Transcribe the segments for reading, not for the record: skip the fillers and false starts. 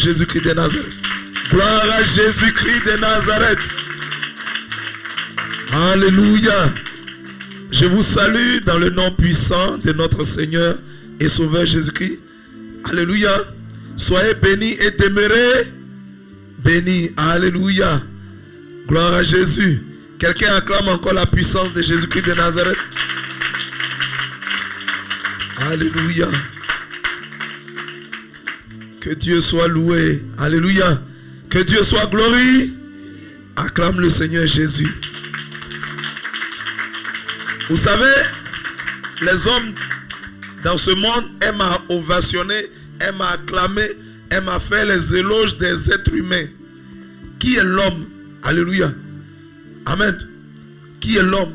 Jésus-Christ de Nazareth. Gloire à Jésus-Christ de Nazareth. Alléluia. Je vous salue dans le nom puissant de notre Seigneur et Sauveur Jésus-Christ. Alléluia. Soyez bénis et demeurez bénis. Alléluia. Gloire à Jésus. Quelqu'un acclame encore la puissance de Jésus-Christ de Nazareth. Alléluia. Que Dieu soit loué. Alléluia. Que Dieu soit glorifié. Acclame le Seigneur Jésus. Vous savez, les hommes dans ce monde aiment à ovationner, aiment à acclamer, aiment à faire les éloges des êtres humains. Qui est l'homme? Alléluia. Amen. Qui est l'homme?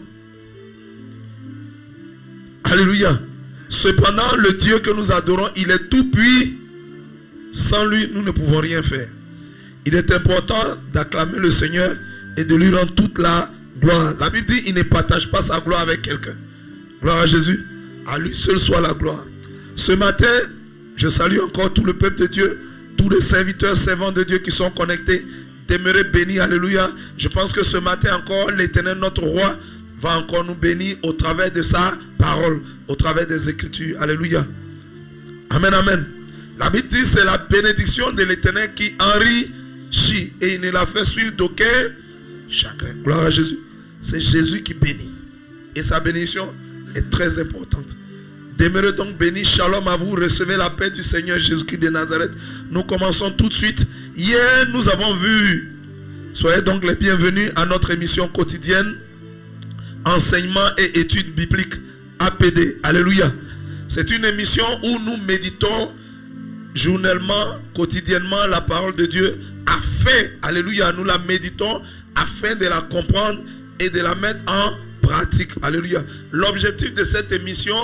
Alléluia. Cependant, le Dieu que nous adorons, il est tout puissant. Sans lui, nous ne pouvons rien faire. Il est important d'acclamer le Seigneur et de lui rendre toute la gloire. La Bible dit, il ne partage pas sa gloire avec quelqu'un. Gloire à Jésus. À lui seul soit la gloire. Ce matin, je salue encore tout le peuple de Dieu, tous les serviteurs, servants de Dieu qui sont connectés. Demeurez bénis, alléluia. Je pense que ce matin encore, l'Éternel, notre roi, va encore nous bénir au travers de sa parole, au travers des Écritures. Alléluia. Amen, amen. La Bible dit, c'est la bénédiction de l'Éternel qui enrichit et il ne la fait suivre d'aucun chagrin. Gloire à Jésus. C'est Jésus qui bénit. Et sa bénédiction est très importante. Demeurez donc bénis. Shalom à vous. Recevez la paix du Seigneur Jésus-Christ de Nazareth. Nous commençons tout de suite. Hier, nous avons vu. Soyez donc les bienvenus à notre émission quotidienne. Enseignement et études bibliques APD. Alléluia. C'est une émission où nous méditons journellement, quotidiennement la parole de Dieu afin, alléluia, nous la méditons afin de la comprendre et de la mettre en pratique. Alléluia. L'objectif de cette émission,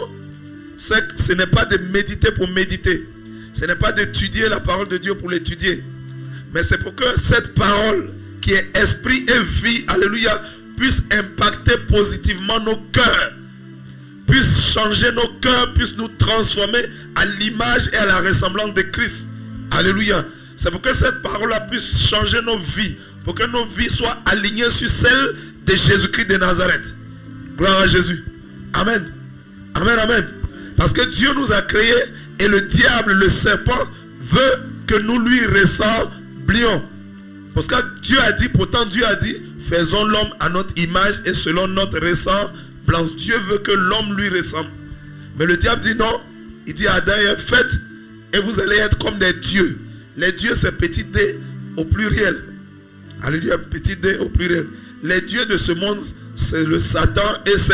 c'est que ce n'est pas de méditer pour méditer. Ce n'est pas d'étudier la parole de Dieu pour l'étudier. Mais c'est pour que cette parole qui est esprit et vie, alléluia, puisse impacter positivement nos cœurs, puisse changer nos cœurs, puisse nous transformer à l'image et à la ressemblance de Christ. Alléluia. C'est pour que cette parole-là puisse changer nos vies, pour que nos vies soient alignées sur celles de Jésus-Christ de Nazareth. Gloire à Jésus. Amen. Amen, amen. Parce que Dieu nous a créés et le diable, le serpent, veut que nous lui ressemblions. Parce que Dieu a dit, pourtant Dieu a dit, faisons l'homme à notre image et selon notre ressemblance. Dieu veut que l'homme lui ressemble. Mais le diable dit non. Il dit à Adam, faites et vous allez être comme des dieux. Les dieux, c'est petit d au pluriel. Alléluia, petit d au pluriel. Les dieux de ce monde, c'est le Satan et ses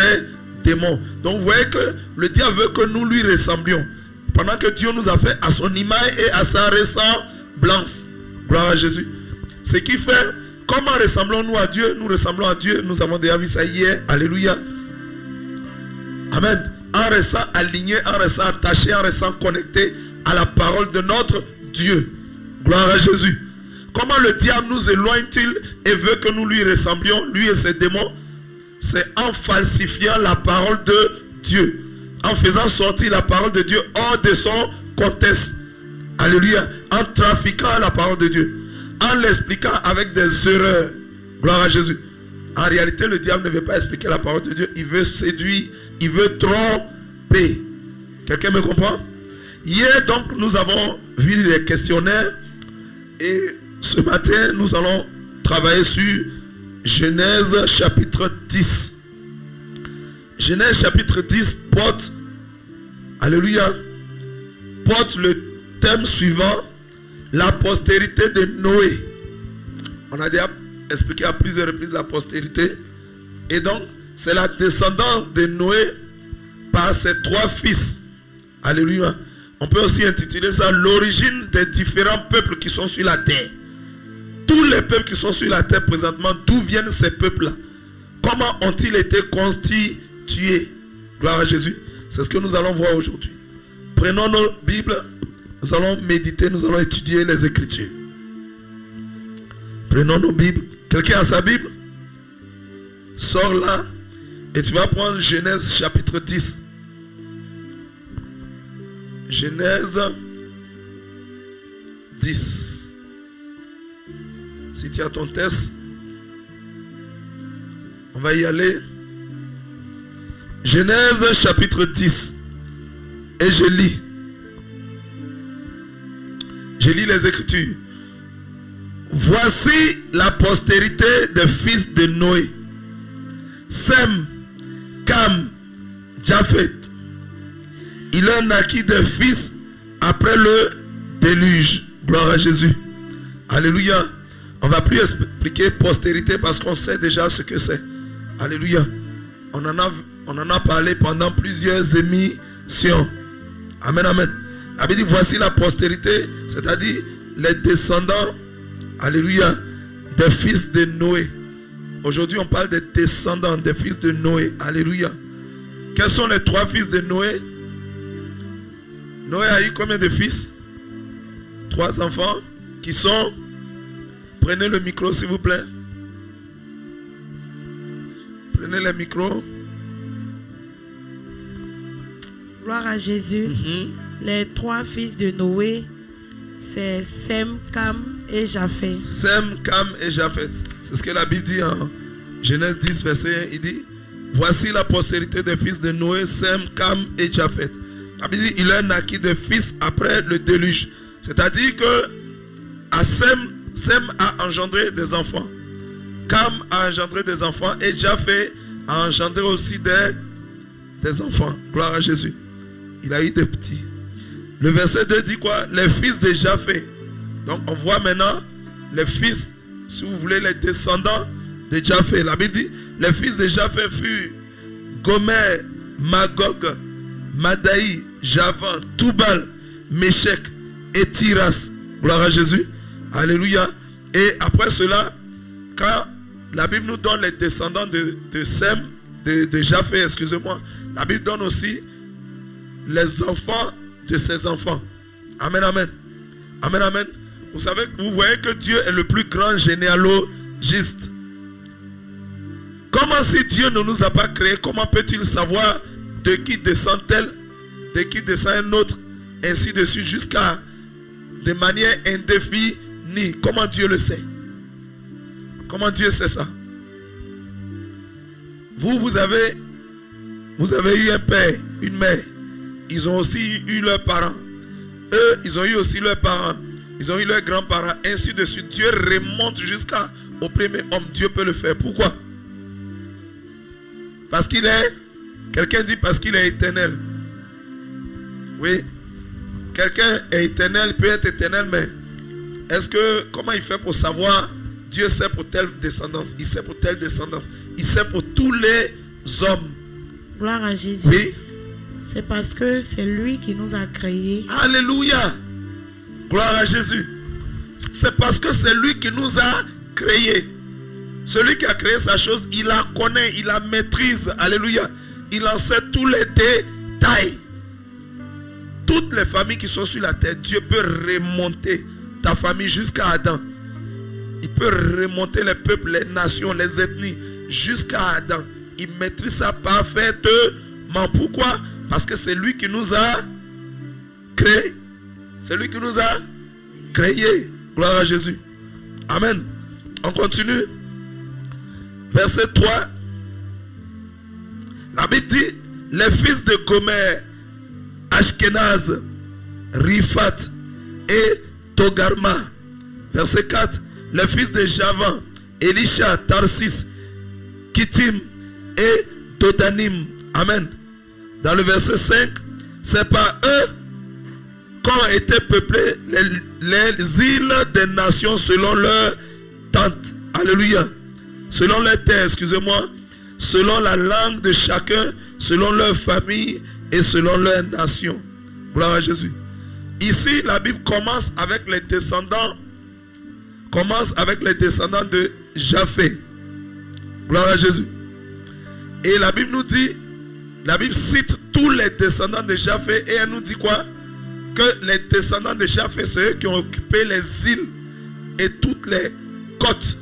démons. Donc vous voyez que le diable veut que nous lui ressemblions. Pendant que Dieu nous a fait à son image et à sa ressemblance. Gloire à Jésus. Ce qui fait, comment ressemblons-nous à Dieu? Nous ressemblons à Dieu. Nous avons déjà vu ça hier. Alléluia. Amen. En restant aligné, en restant attaché, en restant connecté à la parole de notre Dieu. Gloire à Jésus. Comment le diable nous éloigne-t-il et veut que nous lui ressemblions, lui et ses démons? C'est en falsifiant la parole de Dieu. En faisant sortir la parole de Dieu hors de son contexte. Alléluia. En trafiquant la parole de Dieu. En l'expliquant avec des erreurs. Gloire à Jésus. En réalité, le diable ne veut pas expliquer la parole de Dieu. Il veut séduire. Il veut tromper. Quelqu'un me comprend? Hier, donc, nous avons vu les questionnaires. Et ce matin, nous allons travailler sur Genèse chapitre 10. Genèse chapitre 10 porte, alléluia, porte le thème suivant, la postérité de Noé. On a déjà expliqué à plusieurs reprises la postérité. Et donc, c'est la descendance de Noé par ses trois fils. Alléluia. On peut aussi intituler ça l'origine des différents peuples qui sont sur la terre. Tous les peuples qui sont sur la terre présentement, d'où viennent ces peuples-là? Comment ont-ils été constitués? Gloire à Jésus. C'est ce que nous allons voir aujourd'hui. Prenons nos Bibles. Nous allons méditer, nous allons étudier les Écritures. Prenons nos Bibles. Quelqu'un a sa Bible? Sors là et tu vas prendre Genèse chapitre 10. Genèse 10. Si tu as ton test, on va y aller. Genèse chapitre 10. Et je lis. Je lis les Écritures. Voici la postérité des fils de Noé. Sem, Cam, Japhet. Il en naquit des fils après le déluge. Gloire à Jésus. Alléluia. On ne va plus expliquer postérité parce qu'on sait déjà ce que c'est. Alléluia. On en a parlé pendant plusieurs émissions. Amen, amen. La Bible dit voici la postérité, c'est-à-dire les descendants, alléluia, des fils de Noé. Aujourd'hui, on parle des descendants des fils de Noé. Alléluia. Quels sont les 3 fils de Noé? Noé a eu combien de fils? 3 enfants qui sont... Prenez le micro s'il vous plaît. Prenez le micro. Gloire à Jésus. Les 3 fils de Noé, c'est Sem, Cam et Japhet. Sem, Cam et Japhet. C'est ce que la Bible dit en Genèse 10, verset 1. Il dit, voici la postérité des fils de Noé, Sem, Cam et Japhet. La Bible dit, il a naquit des fils après le déluge. C'est-à-dire que à Sem a engendré des enfants. Cam a engendré des enfants. Et Japhet a engendré aussi des enfants. Gloire à Jésus. Il a eu des petits. Le verset 2 dit quoi? Les fils de Japhet. Donc on voit maintenant les fils, si vous voulez, les descendants de Japhet. La Bible dit, les fils de Japhet furent Gomer, Magog, Madaï, Javan, Toubal, Méchec et Tiras. Gloire à Jésus. Alléluia. Et après cela, quand la Bible nous donne les descendants de Sem, de Japhet, excusez-moi, la Bible donne aussi les enfants de ses enfants. Amen, amen. Amen, amen. Vous savez, vous voyez que Dieu est le plus grand généalogiste. Comment si Dieu ne nous a pas créés, comment peut-il savoir de qui descend tel, de qui descend un autre, ainsi de suite, jusqu'à de manière indéfinie? Comment Dieu le sait? Comment Dieu sait ça? Vous avez eu un père, une mère. Ils ont aussi eu leurs parents. Eux, ils ont eu aussi leurs parents. Ils ont eu leurs grands-parents. Ainsi de suite. Dieu remonte jusqu'au premier homme. Dieu peut le faire. Pourquoi? Parce qu'il est... Quelqu'un dit parce qu'il est éternel. Oui. Quelqu'un est éternel, peut être éternel, mais est-ce que... Comment il fait pour savoir? Dieu sait pour telle descendance. Il sait pour telle descendance. Il sait pour tous les hommes. Gloire à Jésus. Oui. C'est parce que c'est lui qui nous a créés. Alléluia. Gloire à Jésus. C'est parce que c'est lui qui nous a créés. Celui qui a créé sa chose, il la connaît, il la maîtrise. Alléluia. Il en sait tous les détails. Toutes les familles qui sont sur la terre, Dieu peut remonter ta famille jusqu'à Adam. Il peut remonter les peuples, les nations, les ethnies jusqu'à Adam. Il maîtrise ça parfaitement. Pourquoi? Parce que c'est lui qui nous a créés. C'est lui qui nous a créés. Gloire à Jésus. Amen. On continue. Verset 3. La Bible dit, les fils de Gomer, Ashkenaz, Riphat et Togarma. Verset 4. Les fils de Javan, Elisha, Tarsis, Kittim et Dodanim. Amen. Dans le verset 5, c'est par eux qu'ont été peuplées les îles des nations selon leur tente. Alléluia. Selon leur terre, excusez-moi. Selon la langue de chacun, selon leur famille et selon leur nation. Gloire à Jésus. Ici, la Bible commence avec les descendants. Commence avec les descendants de Japhet. Gloire à Jésus. Et la Bible nous dit, la Bible cite tous les descendants de Japhet et elle nous dit quoi? Que les descendants de Japhet, c'est eux qui ont occupé les îles et toutes les côtes.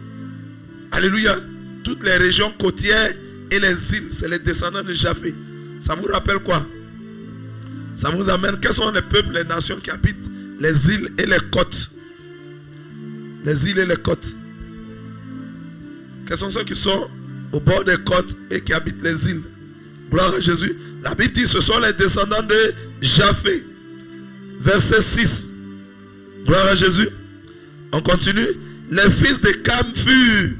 Alléluia. Toutes les régions côtières et les îles, c'est les descendants de Japhet. Ça vous rappelle quoi? Ça vous amène, quels sont les peuples, les nations qui habitent les îles et les côtes? Les îles et les côtes. Quels sont ceux qui sont au bord des côtes et qui habitent les îles? Gloire à Jésus. La Bible dit ce sont les descendants de Japheth. Verset 6. Gloire à Jésus. On continue. Les fils de Cam furent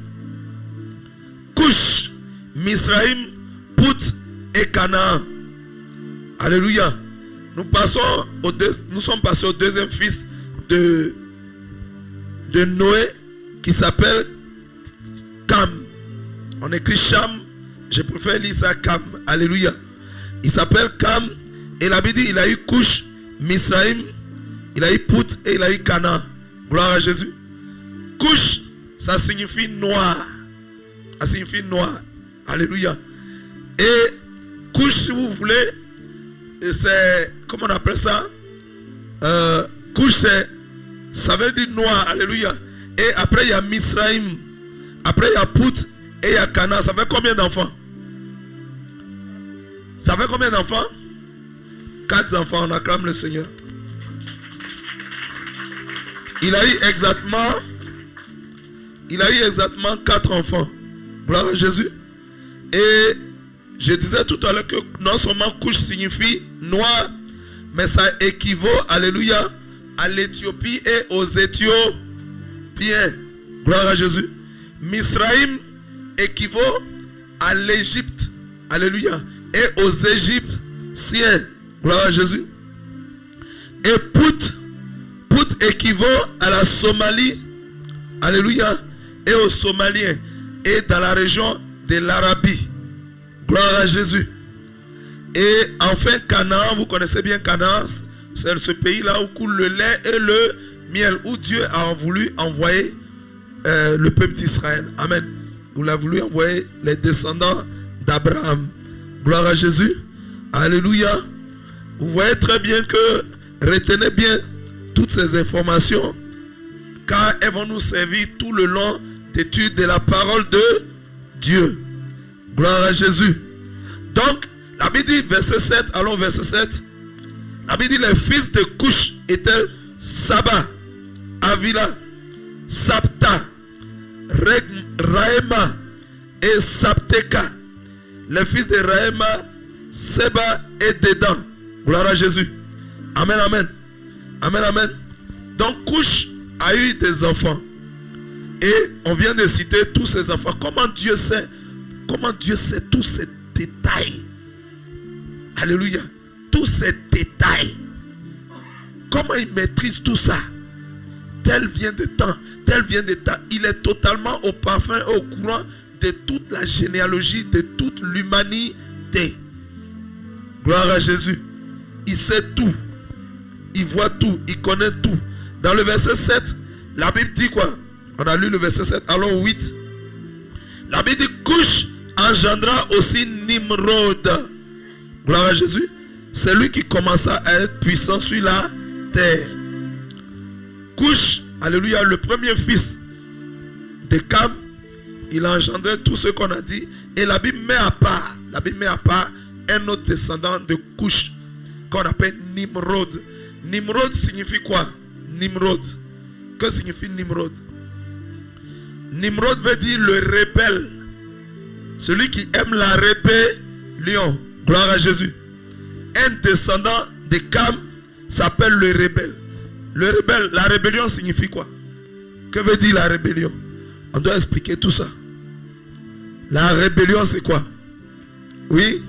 Cush, Misraïm, Pout et Canaan. Alléluia. Nous sommes passés au deuxième fils de Noé qui s'appelle Cam. On écrit Cham. Je préfère lire ça Cam. Alléluia. Il s'appelle Cam. Et la Bible dit il a eu Cush, Misraïm, il a eu Pout et il a eu Canaan. Gloire à Jésus. Cush, ça signifie noir. Ça signifie noir. Alléluia. Et Cush, si vous voulez, c'est, comment on appelle ça? Cush, ça veut dire noir. Alléluia. Et après, il y a Misraïm. Après, il y a Pout et il y a Canaan. Ça fait combien d'enfants? Ça fait combien d'enfants? 4 enfants. On acclame le Seigneur. Il a eu exactement 4 enfants. Gloire à Jésus. Et je disais tout à l'heure que non seulement couche signifie noir, mais ça équivaut, alléluia, à l'Éthiopie et aux Éthiopiens. Gloire à Jésus. Misraïm équivaut à l'Égypte. Alléluia. Et aux Égyptiens. Gloire à Jésus. Et Pout équivaut à la Somalie. Alléluia. Et aux Somaliens. Et dans la région de l'Arabie. Gloire à Jésus. Et enfin Canaan, vous connaissez bien Canaan. C'est ce pays-là où coule le lait et le miel. Où Dieu a voulu envoyer le peuple d'Israël. Amen. Où il a voulu envoyer les descendants d'Abraham. Gloire à Jésus. Alléluia. Vous voyez très bien que retenez bien toutes ces informations, car elles vont nous servir tout le long d'études de la parole de Dieu. Gloire à Jésus. Donc, la Bible dit, verset 7, allons verset 7. La Bible dit, les fils de Cush étaient Saba, Avila, Sapta, Raema et Sapteka. Les fils de Raema, Seba et Dedan. Gloire à Jésus. Amen, amen. Amen, amen. Donc Cush a eu des enfants. Et on vient de citer tous ces enfants. Comment Dieu sait tous ces détails? Alléluia. Tous ces détails. Comment il maîtrise tout ça? Tel vient de temps, tel vient de temps. Il est totalement au parfum et au courant de toute la généalogie, de toute l'humanité. Gloire à Jésus. Il sait tout. Il voit tout. Il connaît tout. Dans le verset 7, la Bible dit quoi? On a lu le verset 7. Allons 8. La Bible dit Cush engendra aussi Nimrod. Gloire à Jésus. C'est lui qui commença à être puissant sur la terre. Cush, alléluia, le premier fils de Cam, il a engendré tout ce qu'on a dit. Et la Bible met à part un autre descendant de Cush qu'on appelle Nimrod. Nimrod signifie quoi? Nimrod. Que signifie Nimrod? Nimrod veut dire le rebelle. Celui qui aime la rébellion. Gloire à Jésus. Un descendant de Cam s'appelle le rebelle. Le rebelle, la rébellion signifie quoi? Que veut dire la rébellion? On doit expliquer tout ça. La rébellion c'est quoi? Oui?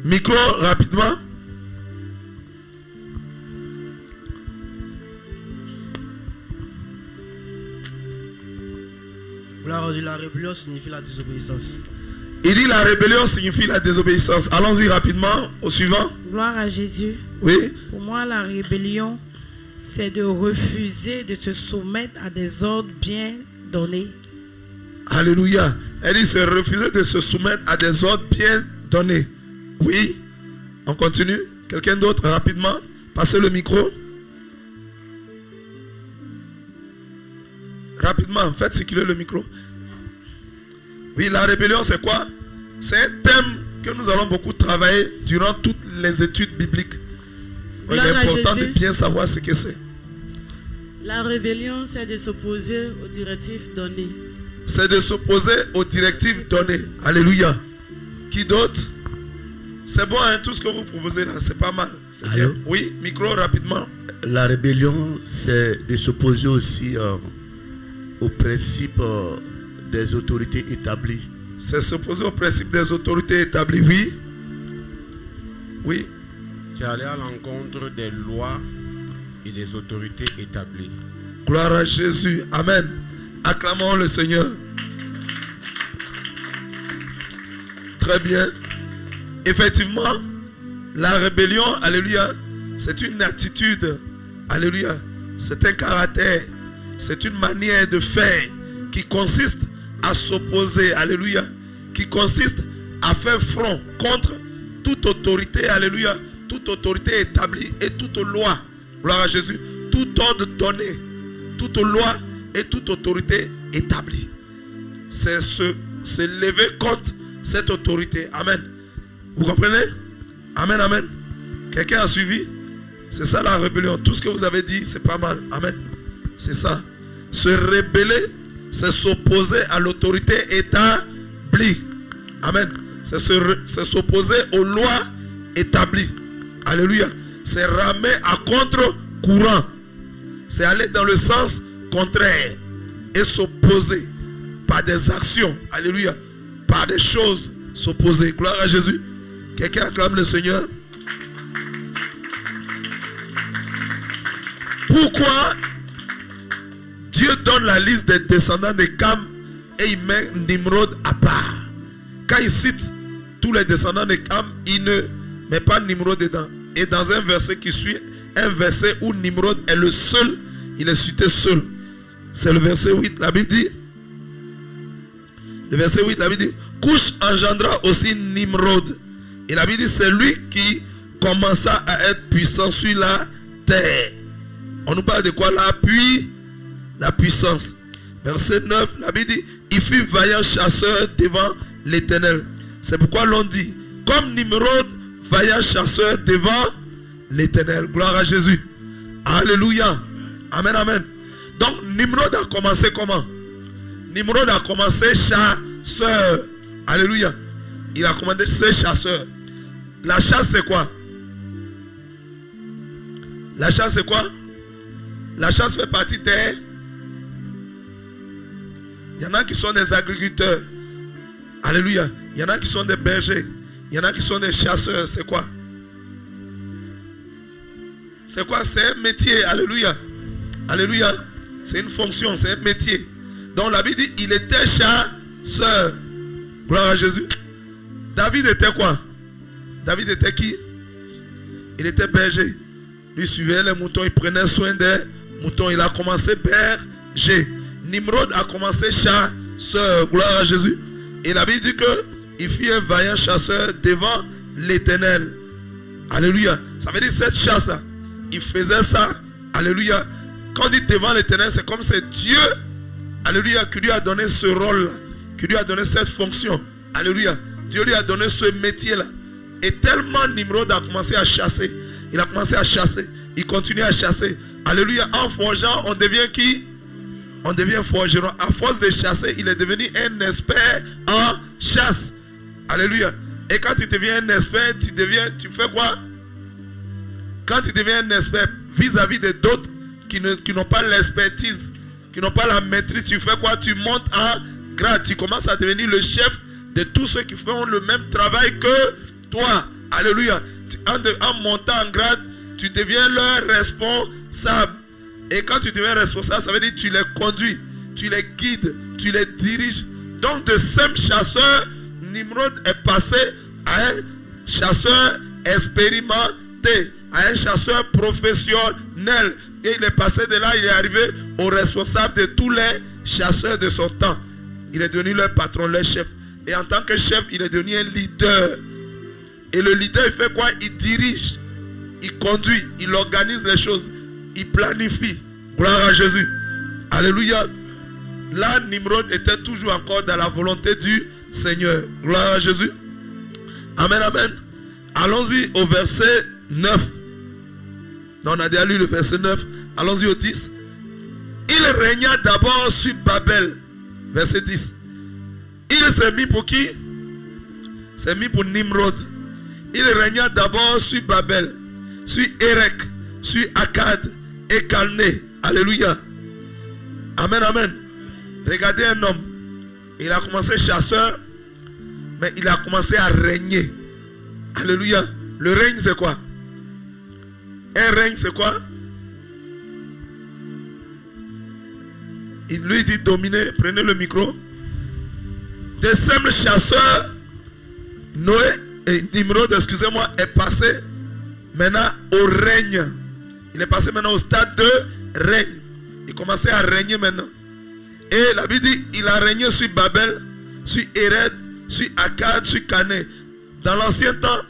Micro rapidement. La rébellion signifie la désobéissance. Il dit la rébellion signifie la désobéissance. Allons-y rapidement au suivant. Gloire à Jésus. Oui. Pour moi, la rébellion, c'est de refuser de se soumettre à des ordres bien donnés. Alléluia. Elle dit c'est refuser de se soumettre à des ordres bien donnés. Oui. On continue. Quelqu'un d'autre rapidement. Passez le micro. Rapidement, faites circuler le micro. Oui, la rébellion c'est quoi? C'est un thème que nous allons beaucoup travailler durant toutes les études bibliques. Il est important de bien savoir ce que c'est. La rébellion, c'est de s'opposer aux directives données. c'est de s'opposer aux directives données. Alléluia. Qui d'autre? C'est bon, hein, tout ce que vous proposez là, c'est pas mal. C'est bien. Oui, micro rapidement. La rébellion, c'est de s'opposer aussi aux principes des autorités établies. C'est s'opposer aux principes des autorités établies, oui. Oui. C'est aller à l'encontre des lois et des autorités établies. Gloire à Jésus. Amen. Acclamons le Seigneur. Très bien. Effectivement, la rébellion, alléluia, c'est une attitude, alléluia, c'est un caractère, c'est une manière de faire qui consiste à s'opposer, alléluia, qui consiste à faire front contre toute autorité, alléluia, toute autorité établie et toute loi, gloire à Jésus, tout ordre donné, toute loi et toute autorité établie. C'est se lever contre cette autorité. Amen. Vous comprenez? Amen, amen. Quelqu'un a suivi? C'est ça la rébellion. Tout ce que vous avez dit, c'est pas mal. Amen. C'est ça. Se rebeller, c'est s'opposer à l'autorité établie. Amen. C'est s'opposer aux lois établies. Alléluia. C'est ramer à contre-courant. C'est aller dans le sens contraire et s'opposer par des actions. Alléluia. Par des choses s'opposer. Gloire à Jésus. Quelqu'un acclame le Seigneur. Pourquoi Dieu donne la liste des descendants de Cam et il met Nimrod à part? Quand il cite tous les descendants de Cam, il ne met pas Nimrod dedans. Et dans un verset qui suit, un verset où Nimrod est le seul, il est cité seul. C'est le verset 8. La Bible dit, le verset 8, la Bible dit, Couche engendra aussi Nimrod. Et la Bible dit, c'est lui qui commença à être puissant sur la terre. On nous parle de quoi là? Puis la puissance. Verset 9, la Bible dit, il fut vaillant chasseur devant l'Éternel. C'est pourquoi l'on dit, comme Nimrod, vaillant chasseur devant l'Éternel. Gloire à Jésus. Alléluia. Amen, amen. Donc Nimrod a commencé comment? Nimrod a commencé chasseur. Alléluia. Il a commencé chasseur. La chasse c'est quoi? La chasse c'est quoi? La chasse fait partie des... Il y en a qui sont des agriculteurs. Alléluia. Il y en a qui sont des bergers. Il y en a qui sont des chasseurs. C'est quoi? C'est quoi? C'est un métier. Alléluia. Alléluia. C'est une fonction. C'est un métier. Donc la Bible dit, il était chasseur. Gloire à Jésus. David était quoi? David était qui? Il était berger. Lui suivait les moutons. Il prenait soin des moutons. Il a commencé berger. Nimrod a commencé chasseur. Gloire à Jésus. Et la Bible dit que il fit un vaillant chasseur devant l'Éternel. Alléluia. Ça veut dire cette chasse-là. Il faisait ça. Alléluia. Quand on dit devant l'Éternel, c'est comme c'est Dieu. Alléluia. Qui lui a donné ce rôle-là. Qui lui a donné cette fonction. Alléluia. Dieu lui a donné ce métier-là. Et tellement Nimrod a commencé à chasser. Il a commencé à chasser. Il continue à chasser. Alléluia. En forgeant, on devient qui? On devient forgeron. À force de chasser, il est devenu un expert en chasse. Alléluia. Et quand tu deviens un expert, tu fais quoi? Quand tu deviens un expert vis-à-vis de d'autres qui n'ont pas l'expertise, qui n'ont pas la maîtrise, tu fais quoi? Tu montes en grade. Tu commences à devenir le chef de tous ceux qui font le même travail que toi. Alléluia. En montant en grade, tu deviens leur responsable. Et quand tu deviens responsable, ça veut dire que tu les conduis, tu les guides, tu les diriges. Donc de simple chasseur, Nimrod est passé à un chasseur expérimenté, à un chasseur professionnel. Et il est passé de là, il est arrivé au responsable de tous les chasseurs de son temps. Il est devenu leur patron, leur chef. Et en tant que chef, il est devenu un leader. Et le leader, il fait quoi? Il dirige, il conduit, il organise les choses, il planifie. Gloire à Jésus. Alléluia. Là, Nimrod était toujours encore dans la volonté du Seigneur. Gloire à Jésus. Amen, amen. Allons-y au verset 9. Non, on a déjà lu le verset 9. Allons-y au 10. Il régna d'abord sur Babel. Verset 10. Il s'est mis pour qui? S'est mis pour Nimrod. Il régna d'abord sur Babel, sur Érec, sur Akkad et Calné. Alléluia. Amen, amen. Regardez un homme. Il a commencé chasseur, mais il a commencé à régner. Alléluia. Le règne, c'est quoi? Un règne, c'est quoi? Il lui dit dominer. Prenez le micro. De simples chasseurs, Noé et Nimrod, excusez-moi, est passé maintenant au règne. Il est passé maintenant au stade de règne. Il commençait à régner maintenant. Et la Bible dit, il a régné sur Babel, sur Érec, sur Akkad, sur Calné. Dans l'ancien temps,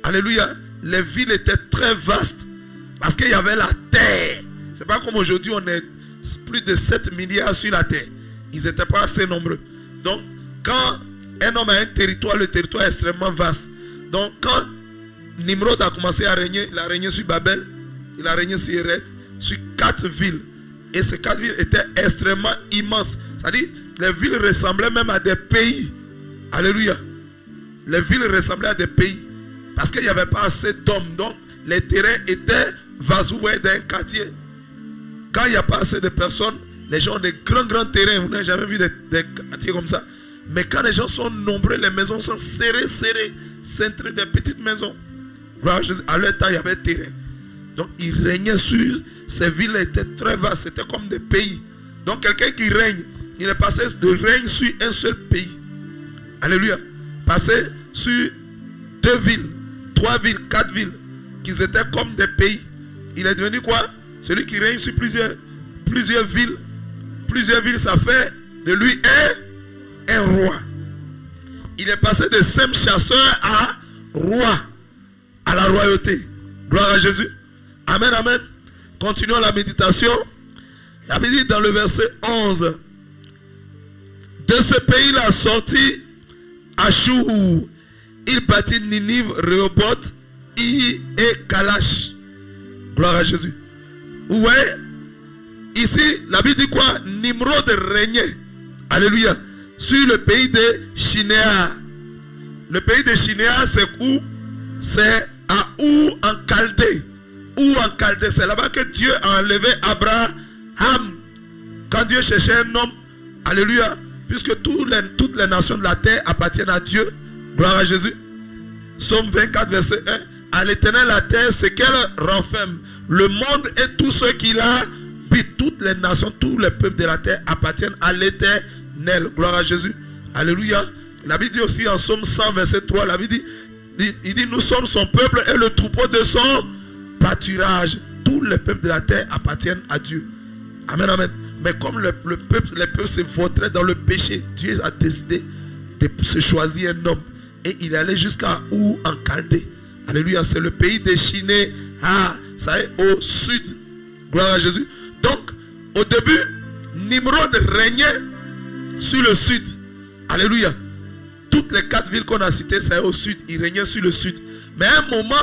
alléluia, les villes étaient très vastes parce qu'il y avait la terre. C'est pas comme aujourd'hui, on est plus de 7 milliards sur la terre. Ils n'étaient pas assez nombreux. Donc, quand un homme a un territoire, le territoire est extrêmement vaste. Donc, quand Nimrod a commencé à régner, il a régné sur Babel, il a régné sur Érec, sur 4 villes. Et ces 4 villes étaient extrêmement immenses. C'est-à-dire, les villes ressemblaient même à des pays. Alléluia. Les villes ressemblaient à des pays. Parce qu'il n'y avait pas assez d'hommes. Donc, les terrains étaient vastes. Vous voyez, dans un quartier, quand il n'y a pas assez de personnes, les gens ont des grands terrains. Vous n'avez jamais vu des quartiers comme ça. Mais quand les gens sont nombreux, les maisons sont serrées. C'est des petites maisons. À leur temps, il y avait terrain. Donc, il régnait sur ces villes, étaient très vastes. C'était comme des pays. Donc, quelqu'un qui règne, il est passé de règne sur un seul pays. Alléluia. Passé sur 2 villes, 3 villes, 4 villes, qui étaient comme des pays. Il est devenu quoi? Celui qui règne sur plusieurs villes. Plusieurs villes, ça fait de lui un roi. Il est passé de simple chasseur à roi, à la royauté. Gloire à Jésus. Amen, amen. Continuons la méditation. La Bible dit dans le verset 11. De ce pays-là sortit Ashur. Il bâtit Ninive, Rehoboth, et Kalash. Gloire à Jésus. Vous voyez? Ici, la Bible dit quoi? Nimrod régnait. Alléluia. Sur le pays de Shinéa. Le pays de Shinéa, c'est où? C'est à Our en Chaldée. Our en Chaldée. C'est là-bas que Dieu a enlevé Abraham. Quand Dieu cherchait un homme. Alléluia. Puisque toutes les nations de la terre appartiennent à Dieu. Gloire à Jésus. Psaume 24, verset 1. À l'Éternel la terre, c'est qu'elle renferme. Le monde et tous ceux qui l'habitent, toutes les nations, tous les peuples de la terre appartiennent à l'Éternel. Gloire à Jésus. Alléluia. La Bible dit aussi en Psaume 100, verset 3, la Bible dit, il dit, nous sommes son peuple et le troupeau de son pâturage. Tous les peuples de la terre appartiennent à Dieu. Amen, amen. Mais comme les peuples se vautraient dans le péché, Dieu a décidé de se choisir un homme. Et il allait jusqu'à Our en Chaldée. Alléluia, c'est le pays des Chiné. Ça est au sud. Gloire à Jésus. Donc, au début, Nimrod régnait sur le sud. Alléluia. Toutes les 4 villes qu'on a citées, c'est au sud. Il régnait sur le sud. Mais à un moment,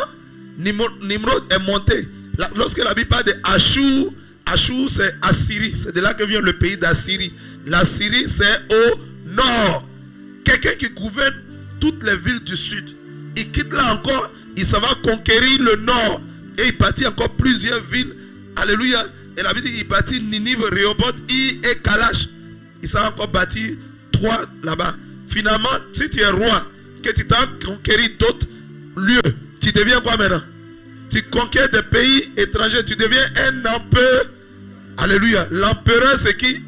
Nimrod est monté. Lorsque la Bible parle de Ashur, Ashur c'est Assyrie. C'est de là que vient le pays d'Assyrie. L'Assyrie c'est au nord. Quelqu'un qui gouverne toutes les villes du sud. Il quitte là encore. Il s'en va conquérir le nord. Et il bâtit encore plusieurs villes. Alléluia. Et la Bible dit qu'il bâtit Ninive, Rehoboth, et Kalash. Il s'en va encore bâtir 3 là-bas. Finalement, si tu es roi, que tu t'as conquéri d'autres lieux, tu deviens quoi maintenant? Tu conquiers des pays étrangers, tu deviens un empereur. Alléluia. L'empereur, c'est qui?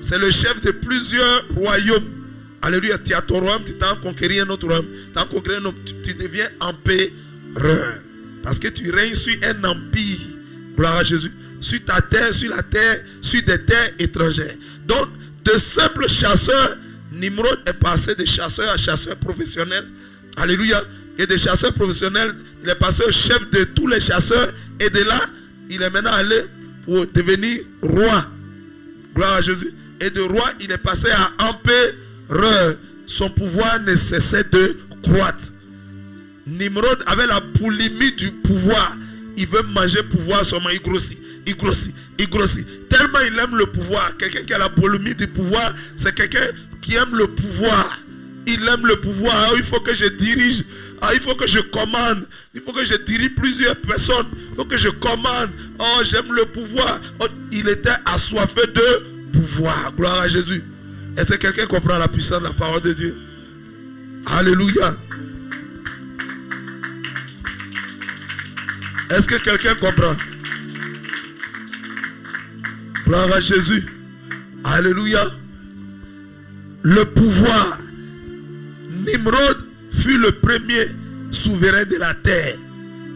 C'est le chef de plusieurs royaumes. Alléluia. Tu as ton royaume, tu t'as conquéri un autre royaume. Tu as conquéri un autre, tu deviens empereur. Parce que tu règnes sur un empire. Gloire à Jésus. Sur ta terre, sur la terre, sur des terres étrangères. Donc, de simples chasseurs, Nimrod est passé de chasseur à chasseur professionnel. Alléluia. Et de chasseur professionnel, il est passé au chef de tous les chasseurs. Et de là, il est maintenant allé pour devenir roi. Gloire à Jésus. Et de roi, il est passé à empereur. Son pouvoir ne cessait de croître. Nimrod avait la boulimie du pouvoir. Il veut manger pouvoir seulement. Il grossit. Il grossit. Il grossit. Tellement Premièrement, il aime le pouvoir. Quelqu'un qui a la boulimie du pouvoir, c'est quelqu'un qui aime le pouvoir. Il aime le pouvoir. Ah, il faut que je dirige. Ah, il faut que je commande. Il faut que je dirige plusieurs personnes. Il faut que je commande. Oh, j'aime le pouvoir. Oh, il était assoiffé de pouvoir. Gloire à Jésus. Est-ce que quelqu'un comprend la puissance de la parole de Dieu? Alléluia. Est-ce que quelqu'un comprend? Gloire à Jésus. Alléluia. Le pouvoir. Nimrod fut le premier souverain de la terre.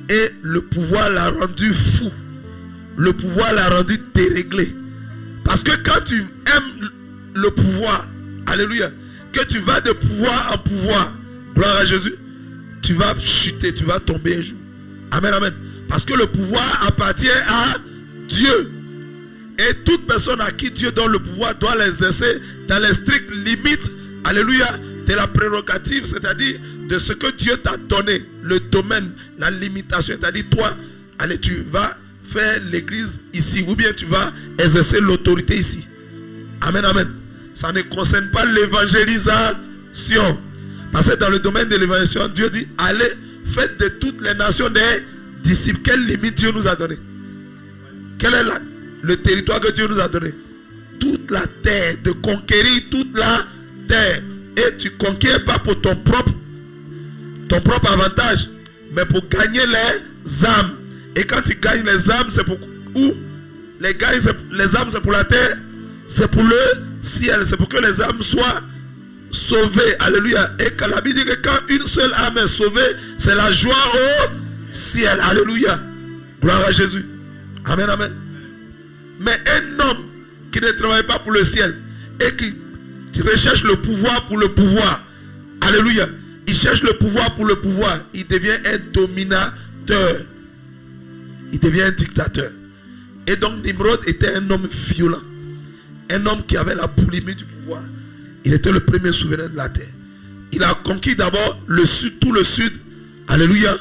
Et le pouvoir l'a rendu fou. Le pouvoir l'a rendu déréglé. Parce que quand tu aimes le pouvoir, alléluia, que tu vas de pouvoir en pouvoir, gloire à Jésus, tu vas chuter, tu vas tomber un jour. Amen, amen. Parce que le pouvoir appartient à Dieu. Et toute personne à qui Dieu donne le pouvoir doit l'exercer dans les strictes limites, alléluia, de la prérogative, c'est-à-dire de ce que Dieu t'a donné, le domaine, la limitation. C'est-à-dire, toi, allez, tu vas faire l'église ici, ou bien tu vas exercer l'autorité ici. Amen, amen. Ça ne concerne pas l'évangélisation. Parce que dans le domaine de l'évangélisation, Dieu dit, allez, faites de toutes les nations des disciples. Quelle limite Dieu nous a donné? Quel est le territoire que Dieu nous a donné? Toute la terre, de conquérir toute la terre. Et tu ne conquiers pas pour ton propre avantage, mais pour gagner les âmes. Et quand tu gagnes les âmes, c'est pour où? Les âmes, c'est pour la terre, c'est pour le ciel, c'est pour que les âmes soient sauvées. Alléluia. Et quand la Bible dit que quand une seule âme est sauvée, c'est la joie au ciel. Alléluia. Gloire à Jésus. Amen, amen. Mais un homme qui ne travaille pas pour le ciel et qui recherche le pouvoir pour le pouvoir, alléluia, il cherche le pouvoir pour le pouvoir, il devient un dominateur, il devient un dictateur. Et donc Nimrod était un homme violent, un homme qui avait la boulimie du pouvoir. Il était le premier souverain de la terre. Il a conquis d'abord le sud, tout le sud, alléluia,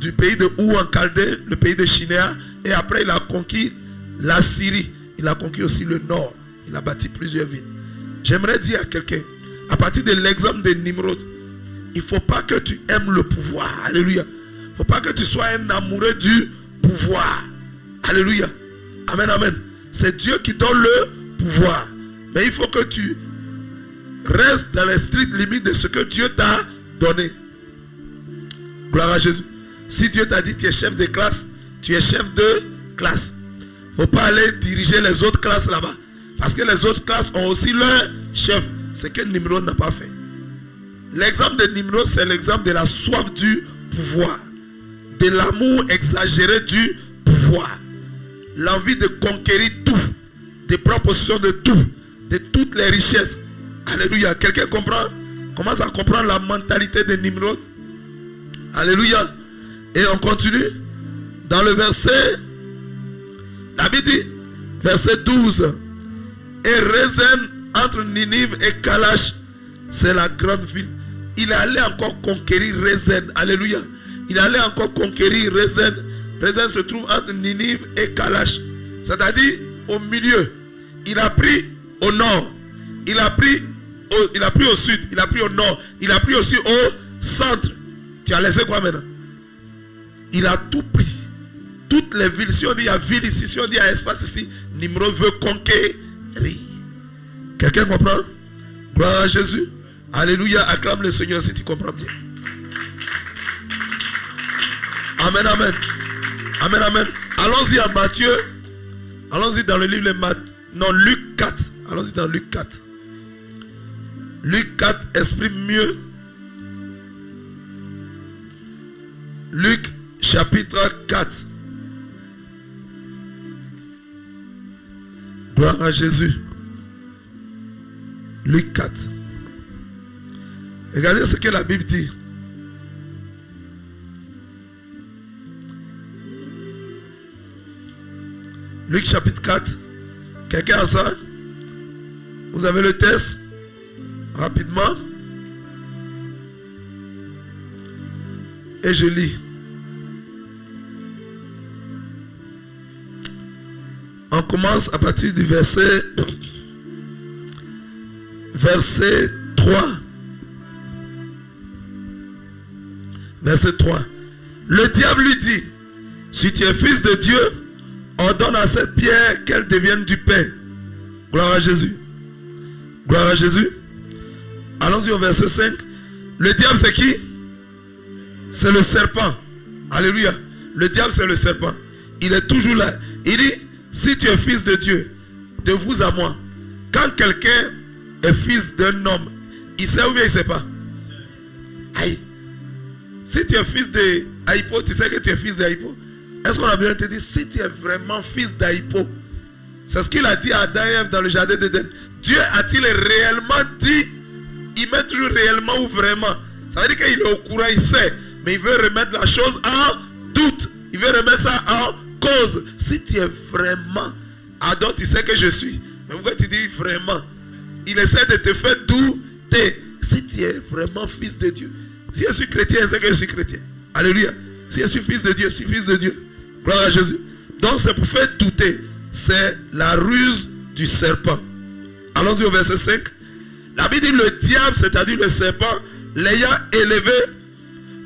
du pays de Ou en Chaldée, le pays de Shinéa, et après il a conquis la Syrie, il a conquis aussi le nord, il a bâti plusieurs villes. J'aimerais dire à quelqu'un, à partir de l'exemple de Nimrod, il ne faut pas que tu aimes le pouvoir. Alléluia. Il ne faut pas que tu sois un amoureux du pouvoir. Alléluia. Amen, amen. C'est Dieu qui donne le pouvoir. Mais il faut que tu restes dans les strictes limites de ce que Dieu t'a donné. Gloire à Jésus. Si Dieu t'a dit tu es chef de classe, tu es chef de classe. Il ne faut pas aller diriger les autres classes là-bas. Parce que les autres classes ont aussi leur chef. Ce que Nimrod n'a pas fait. L'exemple de Nimrod, c'est l'exemple de la soif du pouvoir. De l'amour exagéré du pouvoir. L'envie de conquérir tout. De prendre possession de tout. De toutes les richesses. Alléluia. Quelqu'un comprend? Commence à comprendre la mentalité de Nimrod. Alléluia. Et on continue. Dans le verset, la Bible dit, verset 12. Et Rézin, entre Ninive et Kalash, c'est la grande ville. Il allait encore conquérir Rézin. Alléluia. Il allait encore conquérir Rézin. Rézin se trouve entre Ninive et Kalash. C'est-à-dire au milieu. Il a pris au nord. Il a pris au sud. Il a pris au nord. Il a pris aussi au centre. Tu as laissé quoi maintenant? Il a tout pris. Toutes les villes. Si on dit il y a ville ici, si on dit il y a espace ici, Nimrod veut conquérir. Quelqu'un comprend? Gloire à Jésus. Alléluia. Acclame le Seigneur si tu comprends bien. Amen, amen. Amen, amen. Allons-y à Matthieu. Allons-y dans le livre de Matthieu. Non, Luc 4. Allons-y dans Luc 4. Luc 4 exprime mieux. Luc chapitre 4. Gloire à Jésus. Luc 4. Regardez ce que la Bible dit. Luc chapitre 4. Quelqu'un a ça? Vous avez le texte? Rapidement. Et je lis. En On commence à partir du verset 3. Verset 3. Le diable lui dit, si tu es fils de Dieu, ordonne à cette pierre qu'elle devienne du pain. Gloire à Jésus. Gloire à Jésus. Allons-y au verset 5. Le diable c'est qui? C'est le serpent. Alléluia. Le diable c'est le serpent. Il est toujours là. Il dit, si tu es fils de Dieu, de vous à moi. Quand quelqu'un est fils d'un homme, il sait ou bien il ne sait pas? Aïe. Si tu es fils d'Aïpo, tu sais que tu es fils d'Aïpo. Est-ce qu'on a bien te dit, si tu es vraiment fils d'Aïpo? C'est ce qu'il a dit à Adam et Ève dans le jardin d'Éden. Dieu a-t-il réellement dit? Il met toujours réellement ou vraiment. Ça veut dire qu'il est au courant, il sait. Mais il veut remettre la chose en doute. Il veut remettre ça en cause. Si tu es vraiment Adam, tu sais que je suis. Mais pourquoi tu dis vraiment? Il essaie de te faire douter. Si tu es vraiment fils de Dieu. Si je suis chrétien, c'est que je suis chrétien. Alléluia. Si je suis fils de Dieu, je suis fils de Dieu. Gloire à Jésus. Donc c'est pour faire douter. C'est la ruse du serpent. Allons-y au verset 5. La Bible dit, le diable, c'est-à-dire le serpent, l'ayant élevé,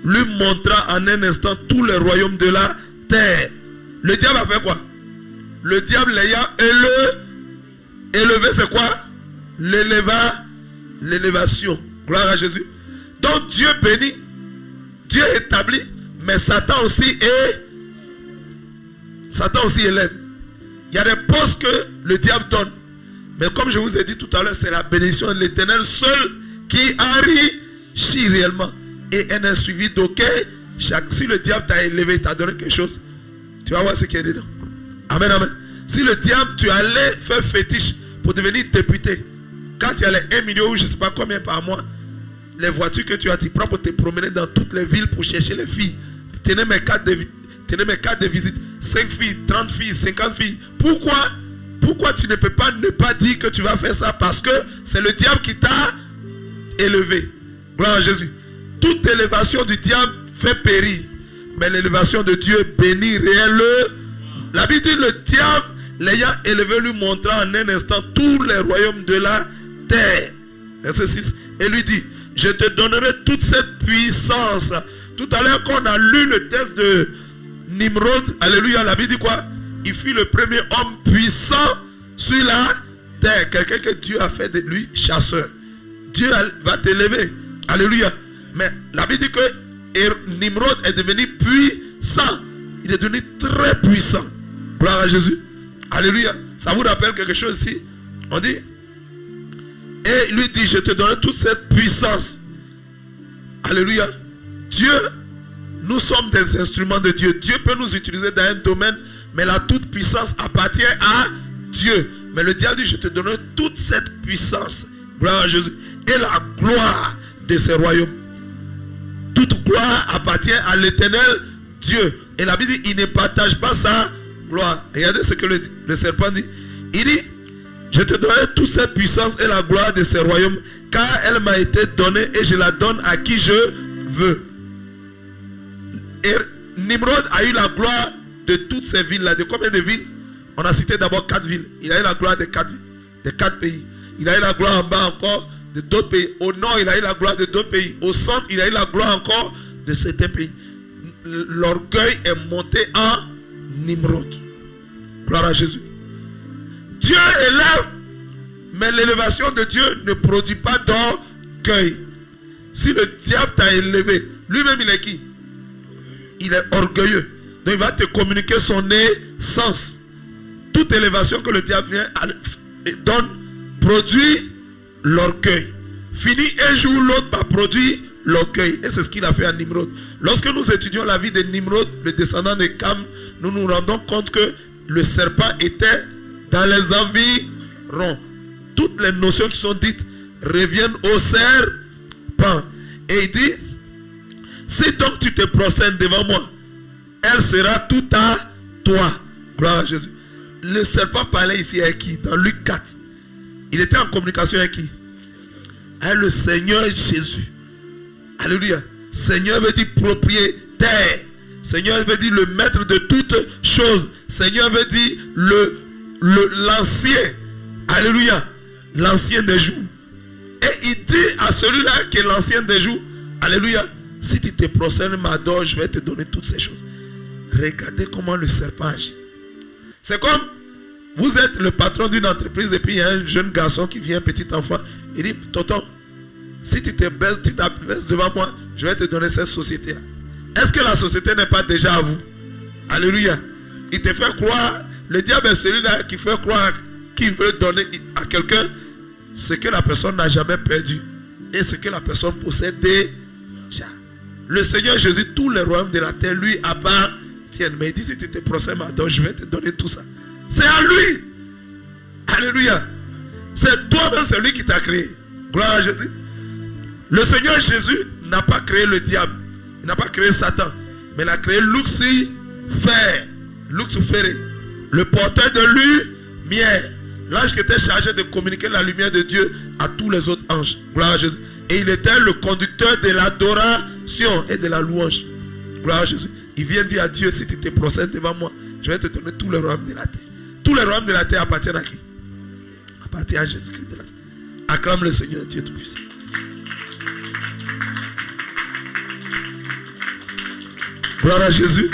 lui montra en un instant tous les royaumes de la terre. Le diable a fait quoi? Le diable l'ayant élevé, c'est quoi? L'élévation. Gloire à Jésus. Donc Dieu bénit, Dieu établit, mais Satan aussi élève. Il y a des postes que le diable donne. Mais comme je vous ai dit tout à l'heure, c'est la bénédiction de l'Éternel seul qui enrichit réellement. Et elle n'est suivie d'aucun. Si le diable t'a élevé, t'a donné quelque chose, tu vas voir ce qu'il y a dedans. Amen, amen. Si le diable, tu allais faire fétiche pour devenir député, quand tu as les 1 million ou je ne sais pas combien par mois, les voitures que tu as, tu prends pour te promener dans toutes les villes pour chercher les filles. Tenez mes cartes de visite. 5 filles, 30 filles, 50 filles. Pourquoi tu ne peux pas ne pas dire que tu vas faire ça? Parce que c'est le diable qui t'a élevé. Gloire à Jésus. Toute élévation du diable fait périr. Mais l'élévation de Dieu bénit réellement. La Bible dit, le diable l'ayant élevé lui montra en un instant tous les royaumes de la terre. Verset 6. Et lui dit, je te donnerai toute cette puissance. Tout à l'heure qu'on a lu le texte de Nimrod, alléluia, la Bible dit quoi? Il fut le premier homme puissant sur la terre. Quelqu'un que Dieu a fait de lui chasseur. Dieu va t'élever. Alléluia. Mais la Bible dit que Nimrod est devenu puissant. Il est devenu très puissant. Gloire à Jésus. Alléluia. Ça vous rappelle quelque chose ici? On dit, et il lui dit, je te donne toute cette puissance. Alléluia. Dieu, nous sommes des instruments de Dieu. Dieu peut nous utiliser dans un domaine, mais la toute puissance appartient à Dieu. Mais le diable dit, je te donne toute cette puissance. Gloire à Jésus. Et la gloire de ces royaumes. Toute gloire appartient à l'Éternel Dieu. Et la Bible dit, il ne partage pas sa gloire. Regardez ce que le serpent dit. Il dit, je te donnerai toute cette puissance et la gloire de ces royaumes, car elle m'a été donnée et je la donne à qui je veux. Et Nimrod a eu la gloire de toutes ces villes-là. De combien de villes? On a cité d'abord 4 villes. Il a eu la gloire de 4 villes, de 4 pays. Il a eu la gloire en bas encore de d'autres pays. Au nord, il a eu la gloire de d'autres pays. Au centre, il a eu la gloire encore de certains pays. L'orgueil est monté en Nimrod. Gloire à Jésus. Dieu élève, mais l'élévation de Dieu ne produit pas d'orgueil. Si le diable t'a élevé, lui-même il est qui? Il est orgueilleux. Donc il va te communiquer son essence. Toute élévation que le diable donne produit l'orgueil. Finit un jour ou l'autre par produire l'orgueil. Et c'est ce qu'il a fait à Nimrod. Lorsque nous étudions la vie de Nimrod, le descendant de Cam, nous nous rendons compte que le serpent était dans les environs. Toutes les notions qui sont dites reviennent au serpent. Et il dit, si donc tu te prosternes devant moi, elle sera tout à toi. Gloire à Jésus. Le serpent parlait ici avec qui? Dans Luc 4. Il était en communication avec qui? Avec le Seigneur Jésus. Alléluia. Seigneur veut dire propriétaire. Seigneur veut dire le maître de toutes choses. Seigneur veut dire le l'ancien. Alléluia. L'ancien des jours. Et il dit à celui-là qui est l'ancien des jours, alléluia, si tu te prosternes, m'adores, je vais te donner toutes ces choses. Regardez comment le serpent agit. C'est comme vous êtes le patron d'une entreprise et puis il y a un jeune garçon qui vient, un petit enfant, il dit, tonton, si tu te baisses, tu t'abaisses devant moi, je vais te donner cette société-là. Est-ce que la société n'est pas déjà à vous? Alléluia. Il te fait croire, le diable est celui-là qui fait croire qu'il veut donner à quelqu'un ce que la personne n'a jamais perdu et ce que la personne possède déjà. Le Seigneur Jésus, tous les royaumes de la terre lui appartiennent. Mais il dit, si tu te procèdes maintenant, je vais te donner tout ça. C'est à lui. Alléluia. C'est toi-même, c'est lui qui t'a créé. Gloire à Jésus. Le Seigneur Jésus n'a pas créé le diable. Il n'a pas créé Satan. Mais il a créé Lucifer. Lucifer, le porteur de lumière. L'ange qui était chargé de communiquer la lumière de Dieu à tous les autres anges. Gloire à Jésus. Et il était le conducteur de l'adoration et de la louange. Gloire à Jésus. Il vient dire à Dieu, si tu te procèdes devant moi, je vais te donner tous les royaumes de la terre. Tous les royaumes de la terre appartiennent à qui? Appartiennent à Jésus-Christ de la terre. Acclame le Seigneur Dieu Tout-Puissant. Gloire à Jésus.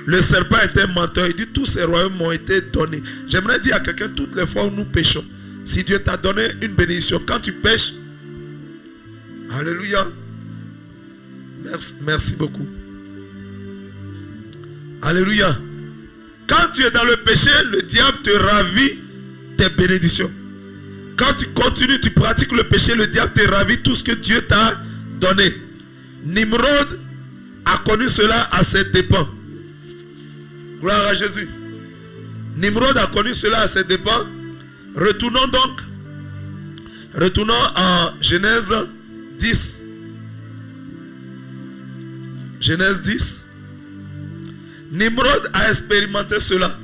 Le serpent était menteur. Il dit, tous ces royaumes m'ont été donnés. J'aimerais dire à quelqu'un, toutes les fois où nous péchons, si Dieu t'a donné une bénédiction, quand tu pêches, alléluia, merci beaucoup. Alléluia. Quand tu es dans le péché, le diable te ravit tes bénédictions. Quand tu continues, tu pratiques le péché, le diable te ravit tout ce que Dieu t'a donné. Nimrod a connu cela à ses dépens. Gloire à Jésus. Nimrod a connu cela à ses dépens. Retournons donc. Retournons en Genèse 10. Genèse 10. Nimrod a expérimenté cela.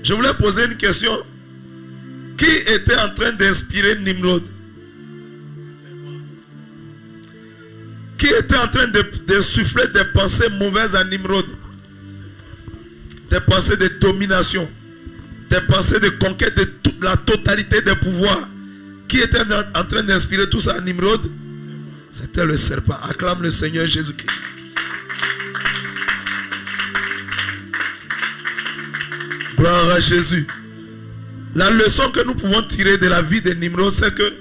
Je voulais poser une question. Qui était en train d'inspirer Nimrod? Qui était en train d'insuffler des pensées mauvaises à Nimrod? Des pensées de domination, des pensées de conquête de toute la totalité des pouvoirs. Qui était en train d'inspirer tout ça à Nimrod? C'était le serpent. Acclame le Seigneur Jésus-Christ. Gloire à Jésus. La leçon que nous pouvons tirer de la vie de Nimrod, c'est que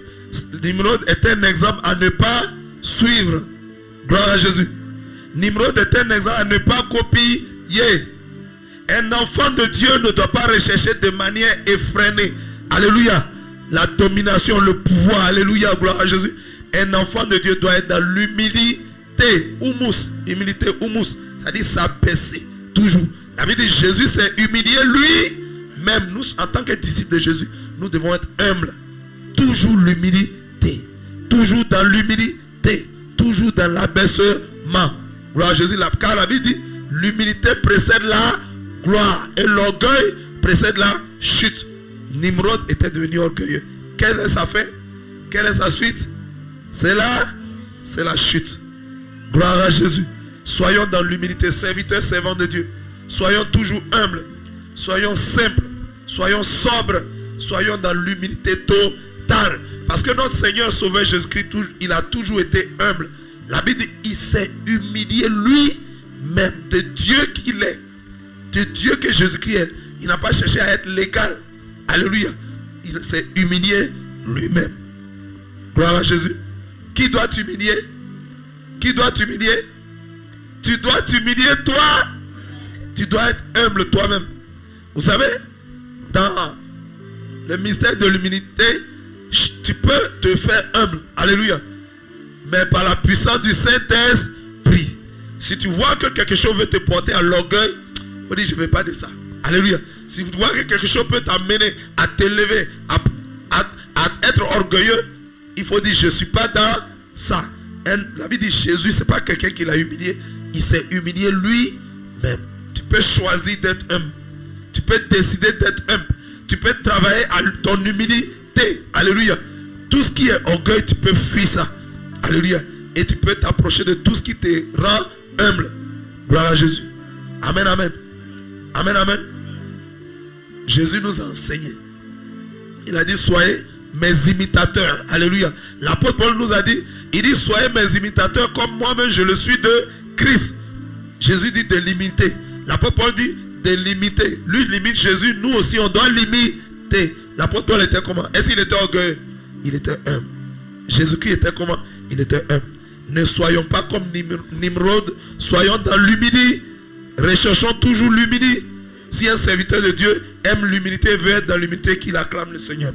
Nimrod est un exemple à ne pas suivre. Gloire à Jésus. Nimrod est un exemple à ne pas copier. Un enfant de Dieu ne doit pas rechercher de manière effrénée. Alléluia. La domination, le pouvoir. Alléluia. Gloire à Jésus. Un enfant de Dieu doit être dans l'humilité. Humus. Humilité, humus. C'est-à-dire s'abaisser. Toujours. La vie de Jésus s'est humilié lui-même. Nous, en tant que disciples de Jésus, nous devons être humbles. Toujours l'humilité. Toujours dans l'humilité. Toujours dans l'abaissement. Gloire à Jésus. Car la Bible dit, l'humilité précède la gloire et l'orgueil précède la chute. Nimrod était devenu orgueilleux. Quelle est sa fin? Quelle est sa suite? C'est la chute. Gloire à Jésus. Soyons dans l'humilité, serviteurs, servants de Dieu. Soyons toujours humbles. Soyons simples. Soyons sobres. Soyons dans l'humilité totale. Parce que notre Seigneur Sauveur Jésus-Christ, il a toujours été humble. La Bible dit, il s'est humilié lui-même de Dieu qu'il est. De Dieu que Jésus-Christ est. Il n'a pas cherché à être légal. Alléluia. Il s'est humilié lui-même. Gloire à Jésus. Qui doit t'humilier? Qui doit t'humilier? Tu dois t'humilier toi. Tu dois être humble toi-même. Vous savez, dans le mystère de l'humilité, tu peux te faire humble. Alléluia. Mais par la puissance du Saint-Esprit. Si tu vois que quelque chose veut te porter à l'orgueil, on dit je ne veux pas de ça. Alléluia. Si tu vois que quelque chose peut t'amener à t'élever, à être orgueilleux, il faut dire je ne suis pas dans ça. Et la Bible dit Jésus, ce n'est pas quelqu'un qui l'a humilié. Il s'est humilié lui-même. Tu peux choisir d'être humble. Tu peux décider d'être humble. Tu peux travailler à ton humilité. Alléluia. Tout ce qui est orgueil, tu peux fuir ça. Alléluia. Et tu peux t'approcher de tout ce qui te rend humble. Gloire à Jésus. Amen, amen. Amen, amen. Jésus nous a enseigné. Il a dit, soyez mes imitateurs. Alléluia. L'apôtre Paul nous a dit, il dit, soyez mes imitateurs comme moi-même je le suis de Christ. Jésus dit de l'imiter. L'apôtre Paul dit de l'imiter. Lui limite Jésus, nous aussi on doit l'imiter. L'apôtre Paul était comment? Est-ce qu'il était orgueilleux? Il était humble. Jésus-Christ était comment? Il était humble. Ne soyons pas comme Nimrod, soyons dans l'humilité. Recherchons toujours l'humilité. Si un serviteur de Dieu aime l'humilité, veut être dans l'humilité, qu'il acclame le Seigneur.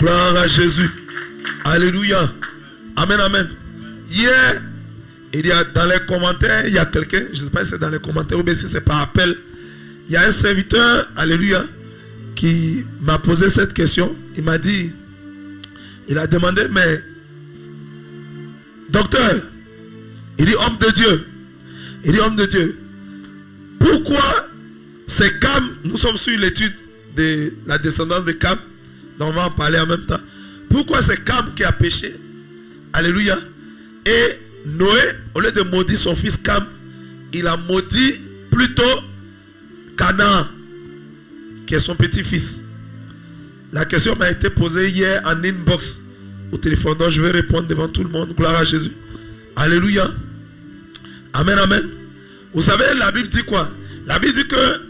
Gloire à Jésus. Alléluia. Amen, amen. Hier, il y a dans les commentaires, il y a quelqu'un, je ne sais pas si c'est dans les commentaires ou bien si c'est par appel, il y a un serviteur, alléluia, qui m'a posé cette question. Il m'a dit, il a demandé, mais docteur, il dit homme de Dieu, il dit homme de Dieu, pourquoi c'est Cam, nous sommes sur l'étude de la descendance de Cam, donc on va en parler en même temps. Pourquoi c'est Cam qui a péché? Alléluia. Et Noé, au lieu de maudire son fils Cam, il a maudit plutôt Canaan, qui est son petit-fils. La question m'a été posée hier en inbox au téléphone, donc je vais répondre devant tout le monde. Gloire à Jésus. Alléluia. Amen, amen. Vous savez, la Bible dit quoi? La Bible dit que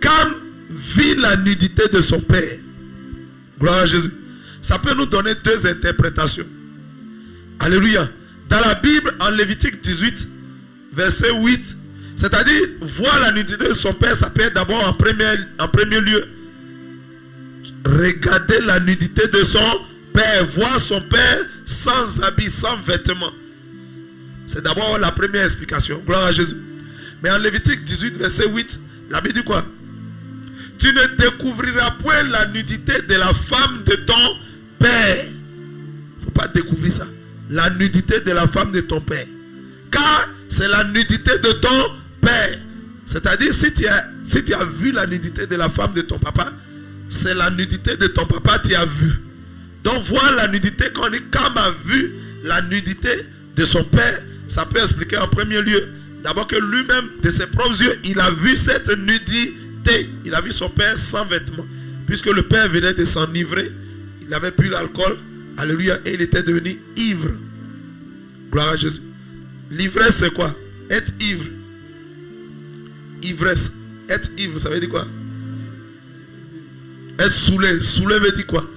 Cam vit la nudité de son père. Gloire à Jésus. Ça peut nous donner deux interprétations. Alléluia. Dans la Bible, en Lévitique 18, verset 8, c'est-à-dire, voir la nudité de son père, ça peut être d'abord en premier lieu. Regarder la nudité de son père, voir son père sans habit, sans vêtements. C'est d'abord la première explication. Gloire à Jésus. Mais en Lévitique 18, verset 8, la Bible dit quoi? Tu ne découvriras point la nudité de la femme de ton père. Il ne faut pas découvrir ça. La nudité de la femme de ton père. Car c'est la nudité de ton père. C'est-à-dire, si tu as vu la nudité de la femme de ton papa, c'est la nudité de ton papa que tu as vu. Donc, voir la nudité, quand on dit Cam a vu la nudité de son père, ça peut expliquer en premier lieu. D'abord que lui-même, de ses propres yeux, il a vu cette nudité. Il a vu son père sans vêtements. Puisque le père venait de s'enivrer, il avait bu l'alcool. Alléluia. Et il était devenu ivre. Gloire à Jésus. L'ivresse, c'est quoi? Être ivre. Ivresse. Être ivre, ça veut dire quoi? Être saoulé. Saoulé veut dire quoi?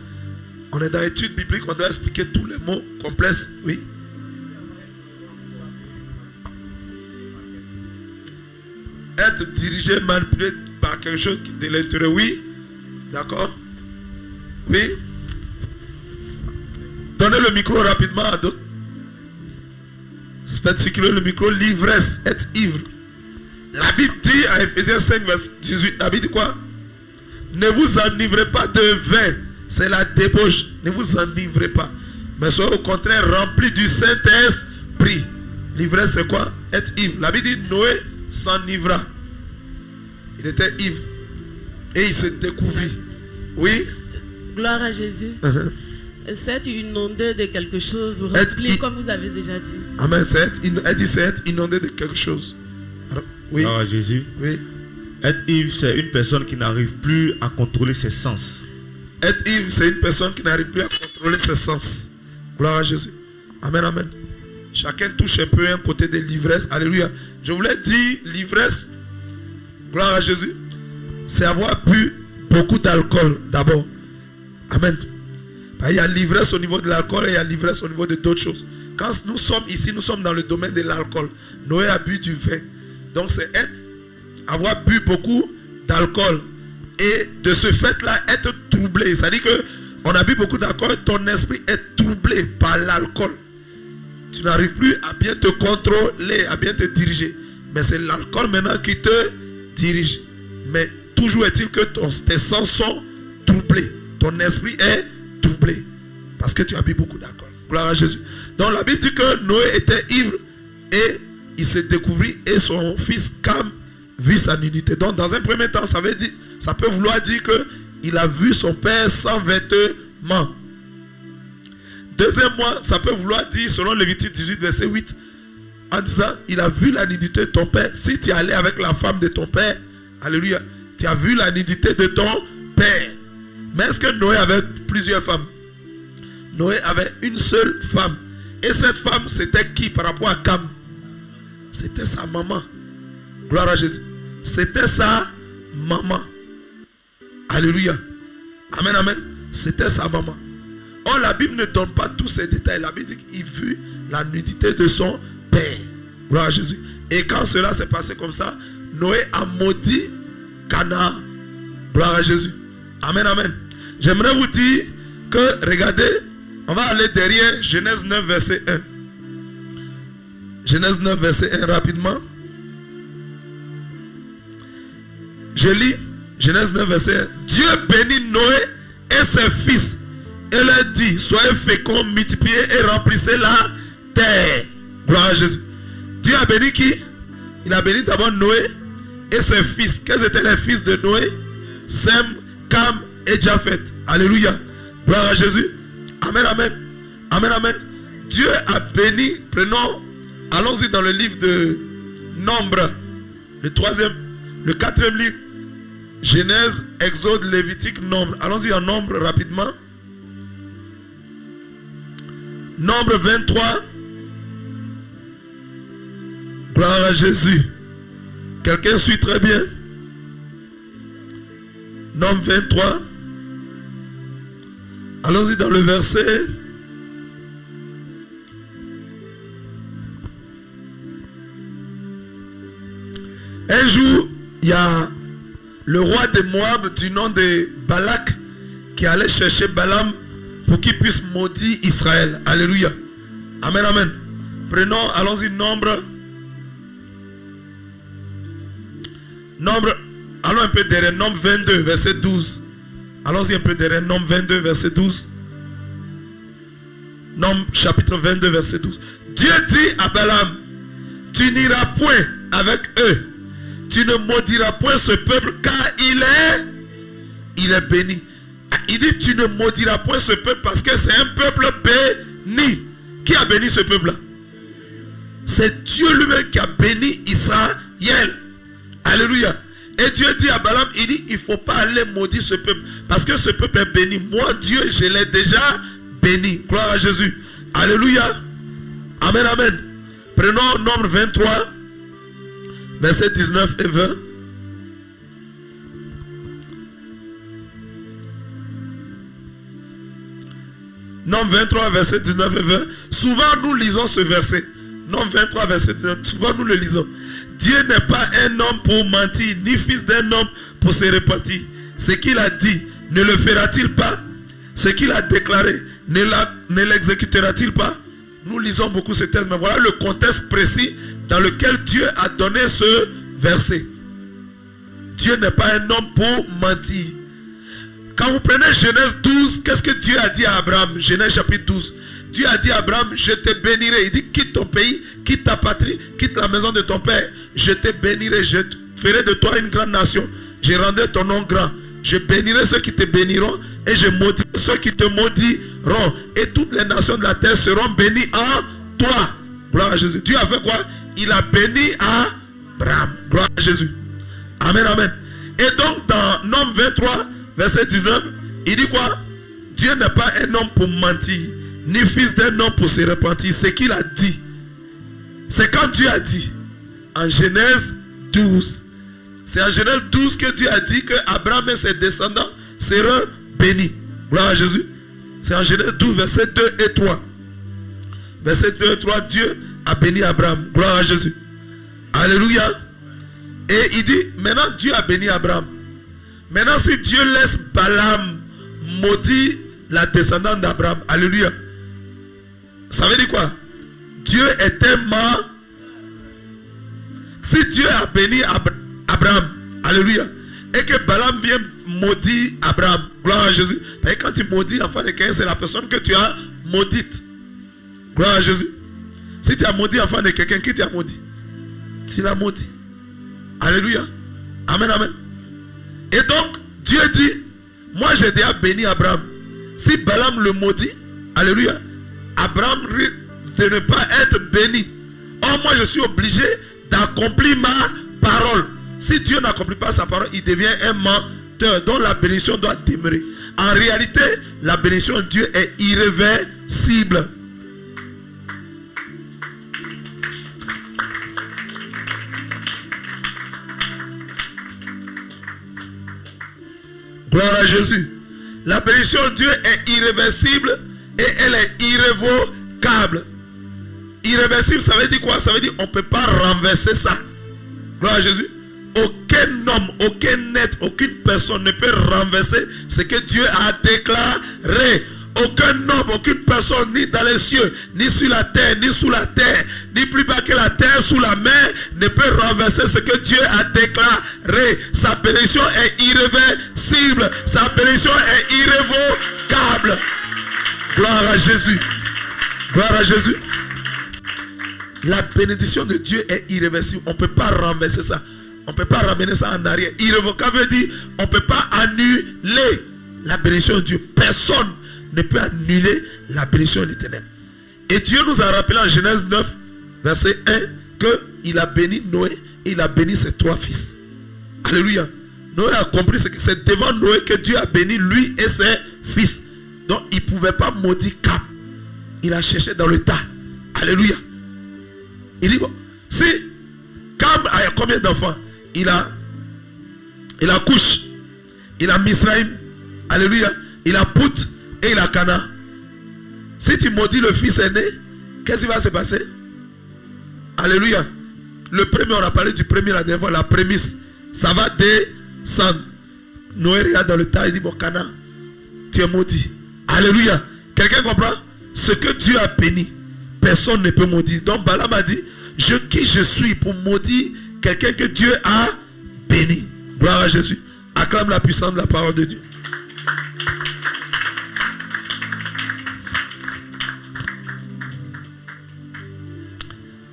On est dans l'étude biblique, on doit expliquer tous les mots complexes. Oui. Être dirigé, manipulé par quelque chose de l'intérieur. Oui. D'accord? Oui. Donnez le micro rapidement à d'autres. Faites circuler le micro. L'ivresse, être ivre. La Bible dit à Ephésiens 5, verset 18, la Bible dit quoi? Ne vous enivrez pas de vin. C'est la débauche. Ne vous enivrez pas. Mais soyez au contraire remplis du Saint-Esprit. L'ivresse, c'est quoi? Être ivre. La Bible dit Noé s'enivra. Il était ivre. Et il s'est découvert. Oui. Gloire à Jésus. C'est inondé de quelque chose, rempli comme vous avez déjà dit. Amen. Elle dit c'est être inondé de quelque chose. Oui. Gloire à Jésus. Oui. Être ivre, c'est une personne qui n'arrive plus à contrôler ses sens. Être ivre, c'est une personne qui n'arrive plus à contrôler ses sens. Gloire à Jésus. Amen, amen. Chacun touche un peu un côté de l'ivresse. Alléluia. Je voulais dire l'ivresse. Gloire à Jésus. C'est avoir bu beaucoup d'alcool d'abord. Amen. Il y a l'ivresse au niveau de l'alcool et il y a l'ivresse au niveau de d'autres choses. Quand nous sommes ici, nous sommes dans le domaine de l'alcool. Noé a bu du vin. Donc c'est avoir bu beaucoup d'alcool. Et de ce fait-là, être troublé. C'est-à-dire qu'on a bu beaucoup d'alcool, ton esprit est troublé par l'alcool. Tu n'arrives plus à bien te contrôler, à bien te diriger. Mais c'est l'alcool maintenant qui te dirige. Mais toujours est-il que tes sens sont troublés. Ton esprit est troublé. Parce que tu as bu beaucoup d'alcool. Gloire à Jésus. Donc la Bible dit que Noé était ivre et il s'est découvert et son fils Cam vit sa nudité. Donc dans un premier temps, ça peut vouloir dire qu'il a vu son père sans vêtements. Deuxièmement, ça peut vouloir dire, selon Lévitique 18, verset 8, en disant, il a vu la nudité de ton père. Si tu es allé avec la femme de ton père, alléluia, tu as vu la nudité de ton père. Mais est-ce que Noé avait plusieurs femmes? Noé avait une seule femme. Et cette femme, c'était qui par rapport à Cam? C'était sa maman. Gloire à Jésus. C'était sa maman. Alléluia. Amen, amen. C'était sa maman. Or, la Bible ne donne pas tous ces détails. La Bible dit qu'il vit la nudité de son père. Gloire à Jésus. Et quand cela s'est passé comme ça, Noé a maudit Canaan. Gloire à Jésus. Amen, amen. J'aimerais vous dire que, regardez, on va aller derrière Genèse 9, verset 1. Genèse 9, verset 1, rapidement. Je lis Genèse 9, verset 1. Dieu bénit Noé et ses fils et leur dit, soyez féconds, multipliez et remplissez la terre. Gloire à Jésus. Dieu a béni qui? Il a béni d'abord Noé et ses fils. Quels étaient les fils de Noé? Sem, Cam et Japheth. Alléluia. Gloire à Jésus. Amen, amen. Amen, amen. Dieu a béni. Prenons, allons-y dans le livre de Nombre. Le quatrième livre. Genèse, Exode, Lévitique, Nombre. Allons-y en Nombre rapidement. Nombre 23. Gloire à Jésus. Quelqu'un suit très bien. Nombre 23. Allons-y dans le verset. Un jour, il y a le roi de Moab du nom de Balak qui allait chercher Balaam pour qu'il puisse maudire Israël. Alléluia. Amen, amen. Prenons, allons-y, Nombre, allons un peu derrière, Nombre 22, verset 12. Allons-y un peu derrière, Nombre 22, verset 12. Nombre chapitre 22, verset 12. Dieu dit à Balaam, tu n'iras point avec eux. Tu ne maudiras point ce peuple car il est béni. Il dit tu ne maudiras point ce peuple parce que c'est un peuple béni. Qui a béni ce peuple-là? C'est Dieu lui-même qui a béni Israël. Alléluia. Et Dieu dit à Balaam, il dit il ne faut pas aller maudire ce peuple parce que ce peuple est béni. Moi Dieu je l'ai déjà béni. Gloire à Jésus. Alléluia. Amen, amen. Prenons Nombre 23. Versets 19 et 20. Nombre 23, verset 19 et 20. Souvent nous lisons ce verset. Nombre 23, verset 19. Souvent nous le lisons. Dieu n'est pas un homme pour mentir, ni fils d'un homme pour se repentir. Ce qu'il a dit, ne le fera-t-il pas? Ce qu'il a déclaré, ne l'exécutera-t-il pas? Nous lisons beaucoup ce texte, mais voilà le contexte précis dans lequel Dieu a donné ce verset. Dieu n'est pas un homme pour mentir. Quand vous prenez Genèse 12, qu'est-ce que Dieu a dit à Abraham? Genèse chapitre 12. Dieu a dit à Abraham, je te bénirai. Il dit, quitte ton pays, quitte ta patrie, quitte la maison de ton père. Je te bénirai, je ferai de toi une grande nation. Je rendrai ton nom grand. Je bénirai ceux qui te béniront et je maudirai ceux qui te maudiront. Et toutes les nations de la terre seront bénies en toi. Gloire à Jésus. Dieu a fait quoi? Il a béni Abraham. Gloire à Jésus. Amen, amen. Et donc dans Nombre 23, verset 19, il dit quoi? Dieu n'est pas un homme pour mentir, ni fils d'un homme pour se repentir. Ce qu'il a dit, c'est quand Dieu a dit, en Genèse 12. C'est en Genèse 12 que Dieu a dit que Abraham et ses descendants seront bénis. Gloire à Jésus. C'est en Genèse 12, verset 2 et 3. Verset 2 et 3, Dieu a béni Abraham. Gloire à Jésus. Alléluia. Et il dit, maintenant Dieu a béni Abraham. Maintenant si Dieu laisse Balaam maudire la descendante d'Abraham. Alléluia. Ça veut dire quoi? Dieu est tellement... Si Dieu a béni Abraham, alléluia, et que Balaam vient maudire Abraham, gloire à Jésus. Et quand tu maudis l'enfant de quelqu'un, c'est la personne que tu as maudite. Gloire à Jésus. Si tu as maudit l'enfant de quelqu'un, qui t'a maudit? Tu l'as maudit. Alléluia. Amen, amen. Et donc, Dieu dit, moi j'ai déjà béni Abraham. Si Balaam le maudit, alléluia, Abraham risque de ne pas être béni. Oh, moi je suis obligé d'accomplir ma parole. Si Dieu n'accomplit pas sa parole, il devient un menteur. Donc la bénédiction doit demeurer. En réalité, la bénédiction de Dieu est irréversible. Gloire à Jésus. La bénédiction de Dieu est irréversible et elle est irrévocable. Irréversible, ça veut dire quoi? Ça veut dire qu'on ne peut pas renverser ça. Gloire à Jésus. Aucun homme, aucun être, aucune personne ne peut renverser ce que Dieu a déclaré. Aucun homme, aucune personne, ni dans les cieux, ni sur la terre, ni sous la terre, ni plus bas que la terre, sous la mer, ne peut renverser ce que Dieu a déclaré. Sa bénédiction est irréversible. Sa bénédiction est irrévocable. Gloire à Jésus. Gloire à Jésus. La bénédiction de Dieu est irréversible. On ne peut pas renverser ça. On ne peut pas ramener ça en arrière. Irrévocable veut dire on ne peut pas annuler la bénédiction de Dieu. Personne ne peut annuler la bénédiction de l'Éternel. Et Dieu nous a rappelé en Genèse 9, verset 1, qu'il a béni Noé et il a béni ses 3 fils. Alléluia. Noé a compris que c'est devant Noé que Dieu a béni lui et ses fils. Donc il ne pouvait pas maudire Cam. Il a cherché dans le tas. Alléluia. Il dit, bon, si Cam a combien d'enfants? Il a Couche, il a Misraïm, alléluia, il a Pout et il a Cana. Si tu maudis le fils aîné, qu'est-ce qui va se passer? Alléluia. Le premier, on a parlé du premier la dernière fois, la prémisse. Ça va descendre. Noé regarde dans le tas, il dit, bon, Cana, tu es maudit. Alléluia. Quelqu'un comprend? Ce que Dieu a béni, personne ne peut maudire. Donc Balaam a dit, qui je suis pour maudire quelqu'un que Dieu a béni. Gloire à Jésus. Acclame la puissance de la parole de Dieu.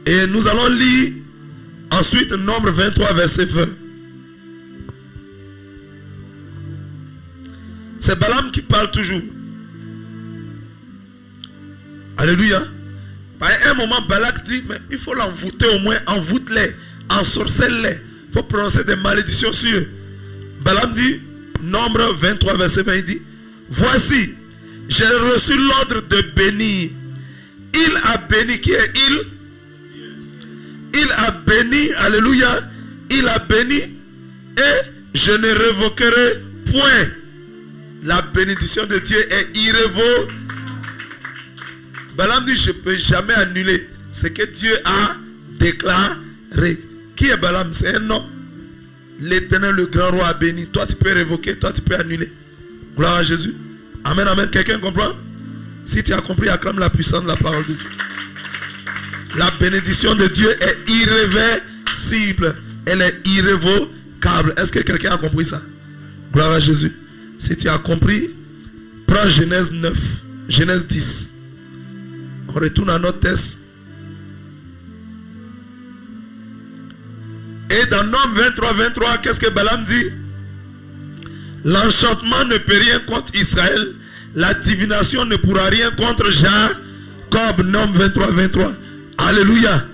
Et nous allons lire ensuite Nombre 23, verset 20. C'est Balaam qui parle toujours. Alléluia. Par un moment, Balak dit, mais il faut l'envoûter au moins, envoûte-les, ensorcelle-les. Il faut prononcer des malédictions sur eux. Balaam dit, Nombre 23, verset 20, il dit, voici, j'ai reçu l'ordre de bénir. Il a béni, qui est il? Il a béni, alléluia, il a béni, et je ne révoquerai point. La bénédiction de Dieu est irrévocable. Balaam dit, je ne peux jamais annuler ce que Dieu a déclaré. Qui est Balaam? C'est un nom. L'Éternel, le grand roi, a béni. Toi, tu peux révoquer, toi, tu peux annuler. Gloire à Jésus. Amen, amen. Quelqu'un comprend? Si tu as compris, acclame la puissance de la parole de Dieu. La bénédiction de Dieu est irréversible. Elle est irrévocable. Est-ce que quelqu'un a compris ça? Gloire à Jésus. Si tu as compris, prends Genèse 9, Genèse 10. On retourne à notre texte. Et dans Nombre 23, 23, qu'est-ce que Balaam dit? L'enchantement ne peut rien contre Israël. La divination ne pourra rien contre Jacob. Nombre 23, 23. Alléluia.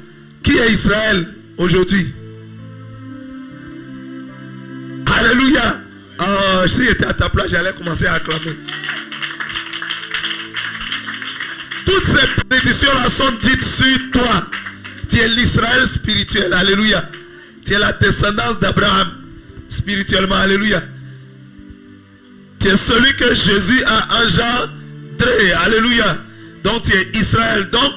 Qui est Israël aujourd'hui? Alléluia. Oh, si j'étais à ta place, j'allais commencer à acclamer. Toutes ces prédictions-là sont dites sur toi. Tu es l'Israël spirituel. Alléluia. Tu es la descendance d'Abraham spirituellement. Alléluia. Tu es celui que Jésus a engendré. Alléluia. Donc tu es Israël. Donc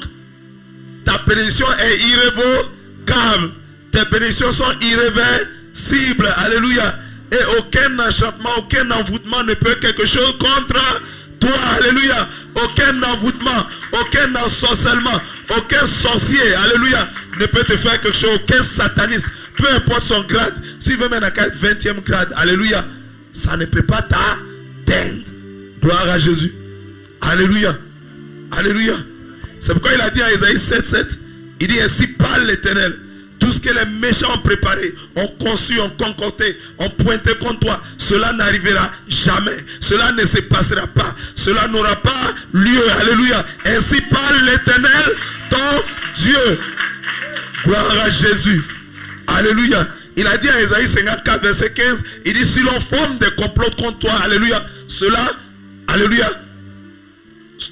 ta bénédiction est irrévocable. Tes bénédictions sont irréversibles. Alléluia. Et aucun enchantement, aucun envoûtement ne peut quelque chose contre toi. Alléluia. Aucun envoûtement, aucun ensorcellement, aucun sorcier, alléluia, ne peut te faire quelque chose. Aucun sataniste, peu importe son grade, s'il veut même à 20e grade, alléluia, ça ne peut pas t'atteindre. Gloire à Jésus. Alléluia. Alléluia. C'est pourquoi il a dit à Isaïe 7, 7, il dit ainsi parle l'Éternel. Tout ce que les méchants ont préparé, ont conçu, ont concocté, ont pointé contre toi, cela n'arrivera jamais. Cela ne se passera pas. Cela n'aura pas lieu. Alléluia. Ainsi parle l'Éternel, ton Dieu. Gloire à Jésus. Alléluia. Il a dit à Ésaïe 54, verset 15, il dit, si l'on forme des complots contre toi, alléluia, cela, alléluia,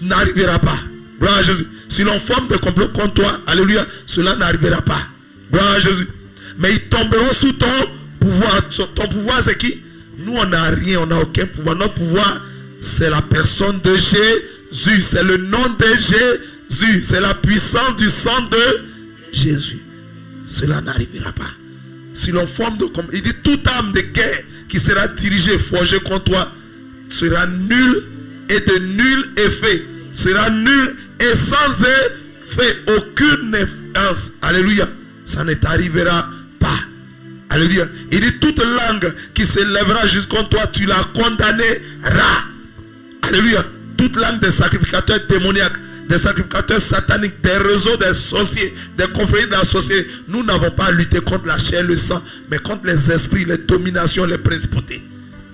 n'arrivera pas. Gloire à Jésus. Si l'on forme des complots contre toi, alléluia, cela n'arrivera pas. Gloire à Jésus. Mais ils tomberont sous ton pouvoir. Ton pouvoir, c'est qui? Nous, on n'a rien, on n'a aucun pouvoir. Notre pouvoir, c'est la personne de Jésus. C'est le nom de Jésus. C'est la puissance du sang de Jésus. Cela n'arrivera pas. Si l'on forme de... Il dit, toute arme de guerre qui sera dirigée, forgée contre toi, sera nulle et de nul effet. Sera nul et sans effet. Aucune influence. Alléluia. Ça ne t'arrivera pas. Alléluia. Il dit, toute langue qui s'élèvera jusqu'à toi, tu la condamneras. Alléluia. Toute langue des sacrificateurs démoniaques, des sacrificateurs sataniques, des réseaux des sorciers, des confréries de la sorcellerie. Nous n'avons pas à lutter contre la chair et le sang, mais contre les esprits, les dominations, les principautés.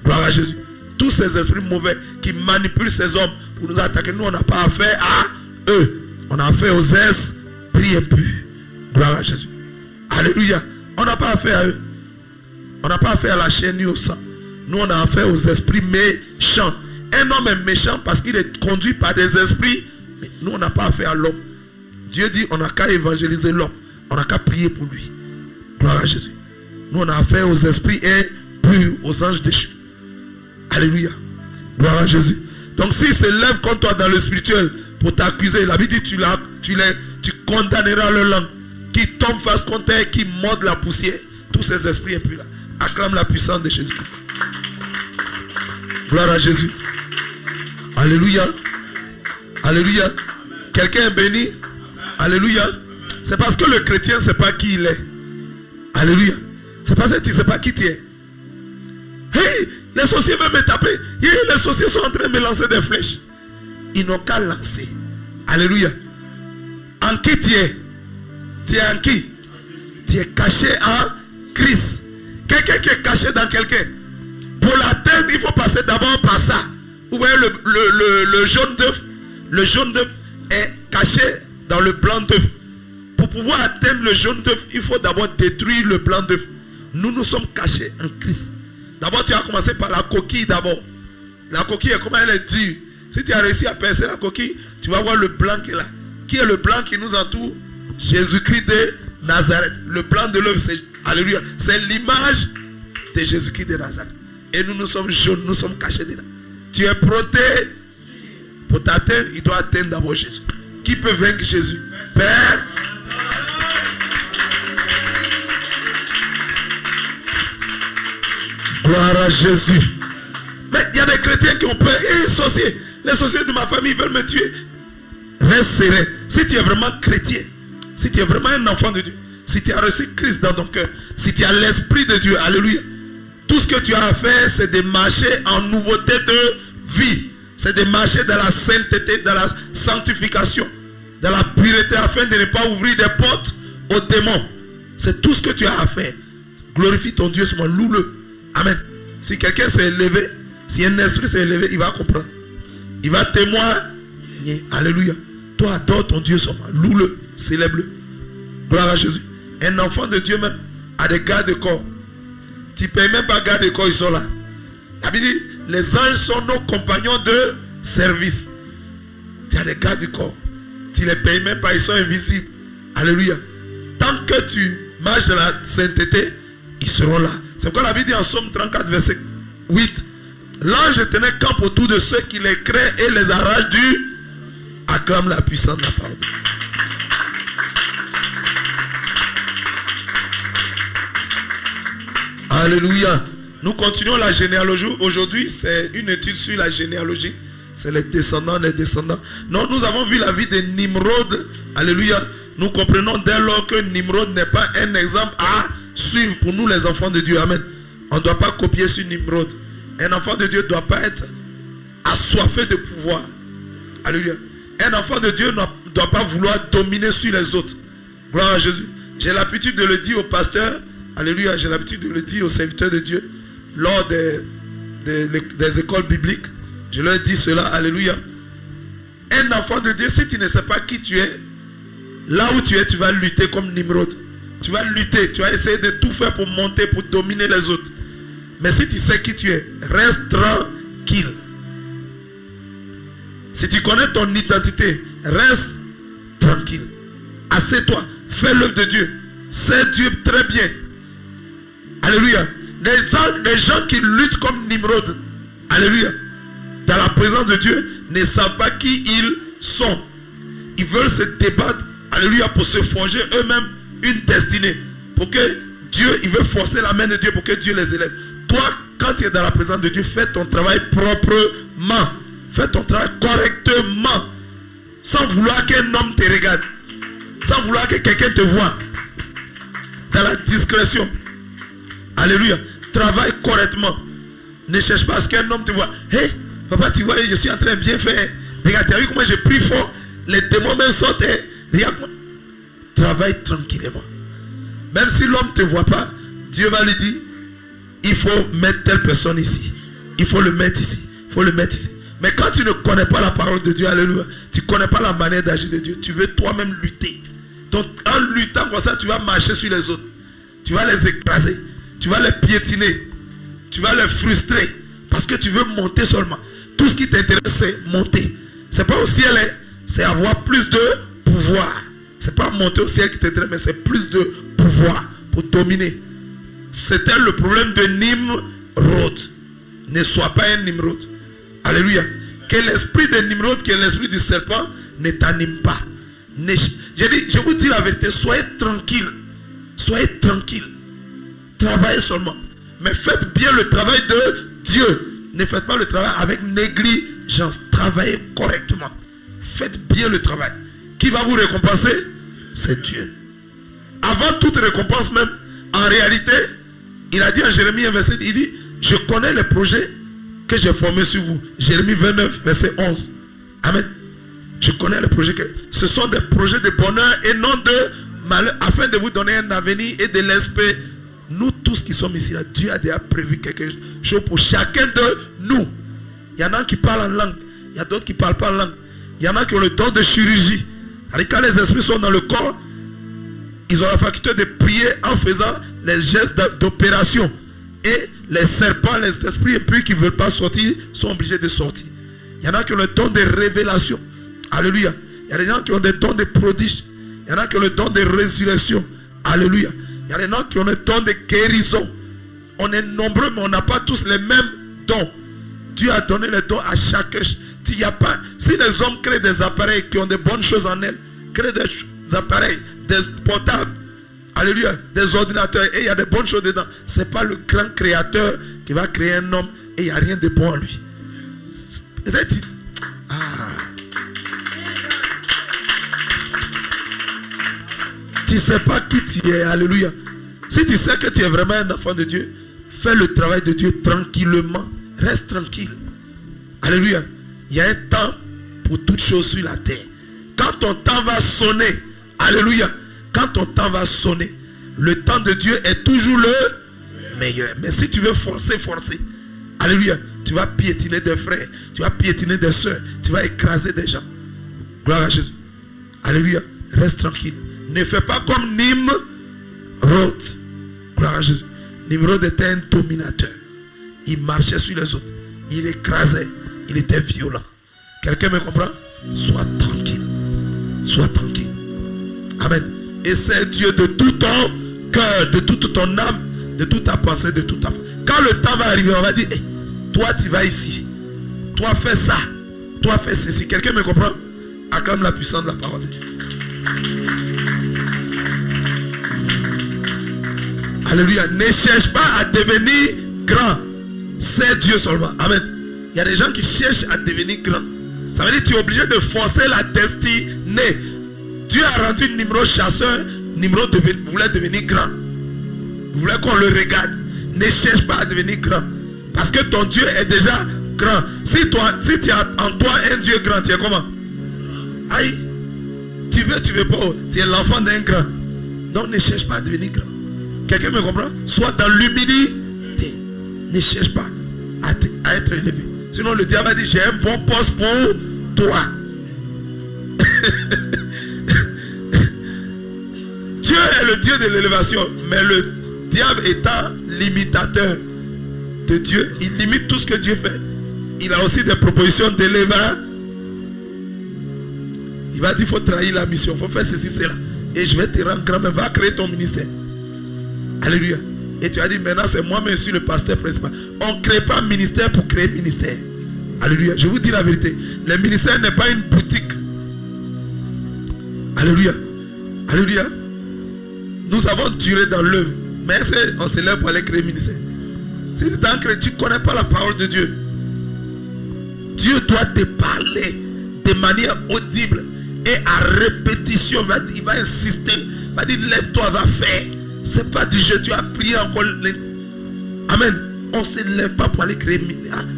Gloire à Jésus. Tous ces esprits mauvais qui manipulent ces hommes pour nous attaquer, nous on n'a pas affaire à eux. On a affaire aux esprits impurs. Gloire à Jésus. Alléluia. On n'a pas affaire à eux. On n'a pas affaire à la chair ni au sang. Nous on a affaire aux esprits méchants. Un homme est méchant parce qu'il est conduit par des esprits. Mais nous on n'a pas affaire à l'homme. Dieu dit on n'a qu'à évangéliser l'homme. On n'a qu'à prier pour lui. Gloire à Jésus. Nous on a affaire aux esprits impurs, aux anges déchus. Alléluia. Gloire à Jésus. Donc s'ils se lèvent contre toi dans le spirituel pour t'accuser, la Bible dit tu condamneras leur langue. Qui tombe face contre elle, qui mordent la poussière. Tous ces esprits impurs là. Acclame la puissance de Jésus. Gloire à Jésus. Alléluia. Alléluia. Quelqu'un est béni. Alléluia. C'est parce que le chrétien ne sait pas qui il est. Alléluia. C'est parce que tu ne sais pas qui tu es. Hey, les sorciers veulent me taper. Hey, les sorciers sont en train de me lancer des flèches. Ils n'ont qu'à lancer. Alléluia. En qui tu es? Tu es en qui? Tu es caché en Christ. Quelqu'un qui est caché dans quelqu'un. Pour l'atteindre, il faut passer d'abord par ça. Vous voyez le jaune d'œuf. Le jaune d'œuf est caché dans le blanc d'œuf. Pour pouvoir atteindre le jaune d'œuf, il faut d'abord détruire le blanc d'œuf. Nous sommes cachés en Christ. D'abord, tu vas commencer par la coquille d'abord. La coquille, comment elle est dure. Si tu as réussi à percer la coquille, tu vas voir le blanc qui est là. Qui est le blanc qui nous entoure? Jésus-Christ de Nazareth. Le blanc de l'œuf, c'est alléluia. C'est l'image de Jésus-Christ de Nazareth. Et nous sommes jaunes, nous sommes cachés dedans. Tu es protégé. Pour t'atteindre, il doit atteindre d'abord Jésus. Qui peut vaincre Jésus? Père. Gloire à Jésus. Mais il y a des chrétiens qui ont peur. Et les sorciers de ma famille veulent me tuer. Reste serein. Si tu es vraiment chrétien, si tu es vraiment un enfant de Dieu, si tu as reçu Christ dans ton cœur, si tu as l'Esprit de Dieu, alléluia, tout ce que tu as à faire, c'est de marcher en nouveauté de vie. C'est de marcher dans la sainteté, dans la sanctification, dans la pureté, afin de ne pas ouvrir des portes aux démons. C'est tout ce que tu as à faire. Glorifie ton Dieu seulement, loue-le. Amen. Si quelqu'un s'est élevé, si un esprit s'est élevé, il va comprendre. Il va témoigner. Alléluia. Toi, adore ton Dieu seulement, loue-le, célèbre-le. Gloire à Jésus. Un enfant de Dieu même a des gardes de corps. Tu ne payes même pas garde de corps, ils sont là. La Bible dit, les anges sont nos compagnons de service. Tu as des gardes du corps. Tu ne les payes même pas, ils sont invisibles. Alléluia. Tant que tu marches dans la sainteté, ils seront là. C'est pourquoi la Bible dit en Somme 34, verset 8. L'ange tenait camp autour de ceux qui les créent et les arrachent du... Acclame la puissance de la parole. Alléluia. Nous continuons la généalogie. Aujourd'hui, c'est une étude sur la généalogie. C'est les descendants. Non, nous avons vu la vie de Nimrod. Alléluia. Nous comprenons dès lors que Nimrod n'est pas un exemple à suivre pour nous les enfants de Dieu. Amen. On ne doit pas copier sur Nimrod. Un enfant de Dieu ne doit pas être assoiffé de pouvoir. Alléluia. Un enfant de Dieu ne doit pas vouloir dominer sur les autres. Gloire à Jésus. J'ai l'habitude de le dire aux pasteurs. Alléluia. J'ai l'habitude de le dire aux serviteurs de Dieu. Lors des écoles bibliques. Je leur dis cela. Alléluia. Un enfant de Dieu, si tu ne sais pas qui tu es, Là où tu es, tu vas lutter comme Nimrod. Tu vas lutter, tu vas essayer de tout faire pour monter, pour dominer les autres. Mais si tu sais qui tu es, reste tranquille. Si tu connais ton identité, reste tranquille. Assieds-toi, fais l'œuvre de Dieu. C'est Dieu très bien. Alléluia. Les gens qui luttent comme Nimrod, alléluia, dans la présence de Dieu, ne savent pas qui ils sont. Ils veulent se débattre, alléluia, pour se forger eux-mêmes une destinée. Pour que Dieu, il veut forcer la main de Dieu pour que Dieu les élève. Toi, quand tu es dans la présence de Dieu, fais ton travail proprement. Fais ton travail correctement. Sans vouloir qu'un homme te regarde. Sans vouloir que quelqu'un te voie. Dans la discrétion. Alléluia. Travaille correctement. Ne cherche pas à ce qu'un homme te voie. Hé, hey, papa, tu vois, je suis en train de bien faire. Regarde, tu as vu comment j'ai pris fort. Les démons même sortent. Regarde moi. Travaille tranquillement. Même si l'homme ne te voit pas, Dieu va lui dire, il faut mettre telle personne ici. Il faut le mettre ici. Il faut le mettre ici. Mais quand tu ne connais pas la parole de Dieu, alléluia, tu ne connais pas la manière d'agir de Dieu, tu veux toi-même lutter. Donc en luttant comme ça, tu vas marcher sur les autres. Tu vas les écraser. Tu vas les piétiner. Tu vas les frustrer. Parce que tu veux monter seulement. Tout ce qui t'intéresse, c'est monter. Ce n'est pas au ciel, c'est avoir plus de pouvoir. Ce n'est pas monter au ciel qui t'intéresse, mais c'est plus de pouvoir pour dominer. C'était le problème de Nimrod. Ne sois pas un Nimrod. Alléluia. Que l'esprit de Nimrod, que l'esprit du serpent ne t'anime pas. Je vous dis la vérité, soyez tranquille. Soyez tranquille. Travaillez seulement. Mais faites bien le travail de Dieu. Ne faites pas le travail avec négligence. Travaillez correctement. Faites bien le travail. Qui va vous récompenser? C'est Dieu. Avant toute récompense même, en réalité, il a dit en Jérémie 1 verset, il dit, je connais les projets que j'ai formés sur vous. Jérémie 29 verset 11. Amen. Je connais les projets que... Ce sont des projets de bonheur et non de malheur, afin de vous donner un avenir et de l'esprit. Nous tous qui sommes ici, là, Dieu a déjà prévu quelque chose pour chacun de nous. Il y en a qui parlent en langue. Il y a d'autres qui ne parlent pas en langue. Il y en a qui ont le don de chirurgie. Alors, quand les esprits sont dans le corps, ils ont la faculté de prier en faisant les gestes d'opération. Et les serpents, les esprits impurs qui ne veulent pas sortir, sont obligés de sortir. Il y en a qui ont le don de révélation. Alléluia. Il y a des gens qui ont des dons de prodiges. Il y en a qui ont le don de résurrection. Alléluia. Il y a des gens qui ont le don de guérison. On est nombreux, mais on n'a pas tous les mêmes dons. Dieu a donné les dons à chacun. Il y a pas, si les hommes créent des appareils qui ont de bonnes choses en elles, créent des appareils, des portables, alléluia, des ordinateurs, et il y a de bonnes choses dedans. Ce n'est pas le grand créateur qui va créer un homme et il n'y a rien de bon en lui. Tu ne sais pas qui tu es, alléluia. Si tu sais que tu es vraiment un enfant de Dieu, fais le travail de Dieu tranquillement. Reste tranquille. Alléluia. Il y a un temps pour toutes choses sur la terre. Quand ton temps va sonner, alléluia, quand ton temps va sonner, le temps de Dieu est toujours le meilleur. Mais si tu veux forcer, alléluia, tu vas piétiner des frères, tu vas piétiner des soeurs, tu vas écraser des gens. Gloire à Jésus. Alléluia, reste tranquille. Ne fais pas comme Nimrod. Gloire à Jésus. Nimrod était un dominateur. Il marchait sur les autres. Il écrasait. Il était violent. Quelqu'un me comprend? Sois tranquille. Sois tranquille. Amen. Et c'est Dieu de tout ton cœur, de toute ton âme, de toute ta pensée, de toute ta foi. Quand le temps va arriver, on va dire, hey, toi tu vas ici. Toi fais ça. Toi fais ceci. Quelqu'un me comprend? Acclame la puissance de la parole de Dieu. Alléluia. Ne cherche pas à devenir grand. C'est Dieu seulement. Amen. Il y a des gens qui cherchent à devenir grand. Ça veut dire que tu es obligé de forcer la destinée. Dieu a rendu Nimrod chasseur. Nimrod voulait devenir grand. Il voulait qu'on le regarde. Ne cherche pas à devenir grand. Parce que ton Dieu est déjà grand. Si tu as en toi un Dieu grand, tu es comment? Aïe. Tu veux pas. Tu es l'enfant d'un grand. Donc ne cherche pas à devenir grand. Quelqu'un me comprend? Sois dans l'humilité. Ne cherche pas à être élevé. Sinon le diable va dire, j'ai un bon poste pour toi. le Dieu de l'élévation. Mais le diable étant l'imitateur de Dieu, il limite tout ce que Dieu fait. Il a aussi des propositions d'élévation. Il va dire, il faut trahir la mission, il faut faire ceci, cela. Et je vais te rendre grand, mais va créer ton ministère. Alléluia. Et tu as dit, maintenant c'est moi-même, je suis le pasteur principal. On ne crée pas ministère pour créer ministère. Alléluia. Je vous dis la vérité. Le ministère n'est pas une boutique. Alléluia. Alléluia. Nous avons duré dans l'œuvre. Mais on se lève pour aller créer ministère. Si tu ne connais pas la parole de Dieu, Dieu doit te parler de manière audible et à répétition. Il va insister. Il va dire, lève-toi, va faire. Ce n'est pas du jeu. Tu as prié encore. Amen. On ne se lève pas pour aller créer.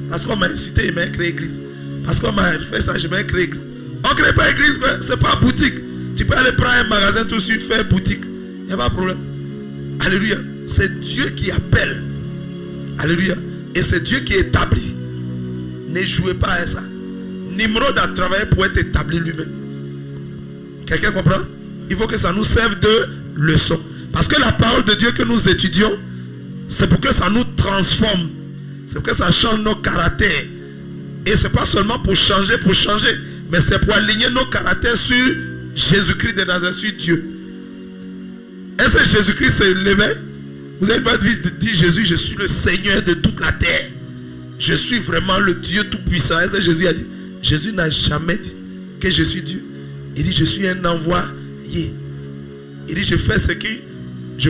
Parce qu'on m'a insulté, il m'a créé église. Parce qu'on m'a fait ça, je vais créer église. On ne crée pas église, ce n'est pas boutique. Tu peux aller prendre un magasin tout de suite, faire boutique. Il n'y a pas de problème. Alléluia. C'est Dieu qui appelle. Alléluia. Et c'est Dieu qui établit. Ne jouez pas à ça. Nimrod a travaillé pour être établi lui-même. Quelqu'un comprend? Il faut que ça nous serve de leçon. Parce que la parole de Dieu que nous étudions, c'est pour que ça nous transforme. C'est pour que ça change nos caractères. Et ce n'est pas seulement pour changer, mais c'est pour aligner nos caractères sur Jésus-Christ de Nazareth, sur Dieu. Est-ce que Jésus-Christ s'est levé? Vous avez pas dit Jésus, je suis le Seigneur de toute la terre. Je suis vraiment le Dieu tout-puissant. Est-ce que Jésus a dit? Jésus n'a jamais dit que je suis Dieu. Il dit, je suis un envoyé. Il dit, je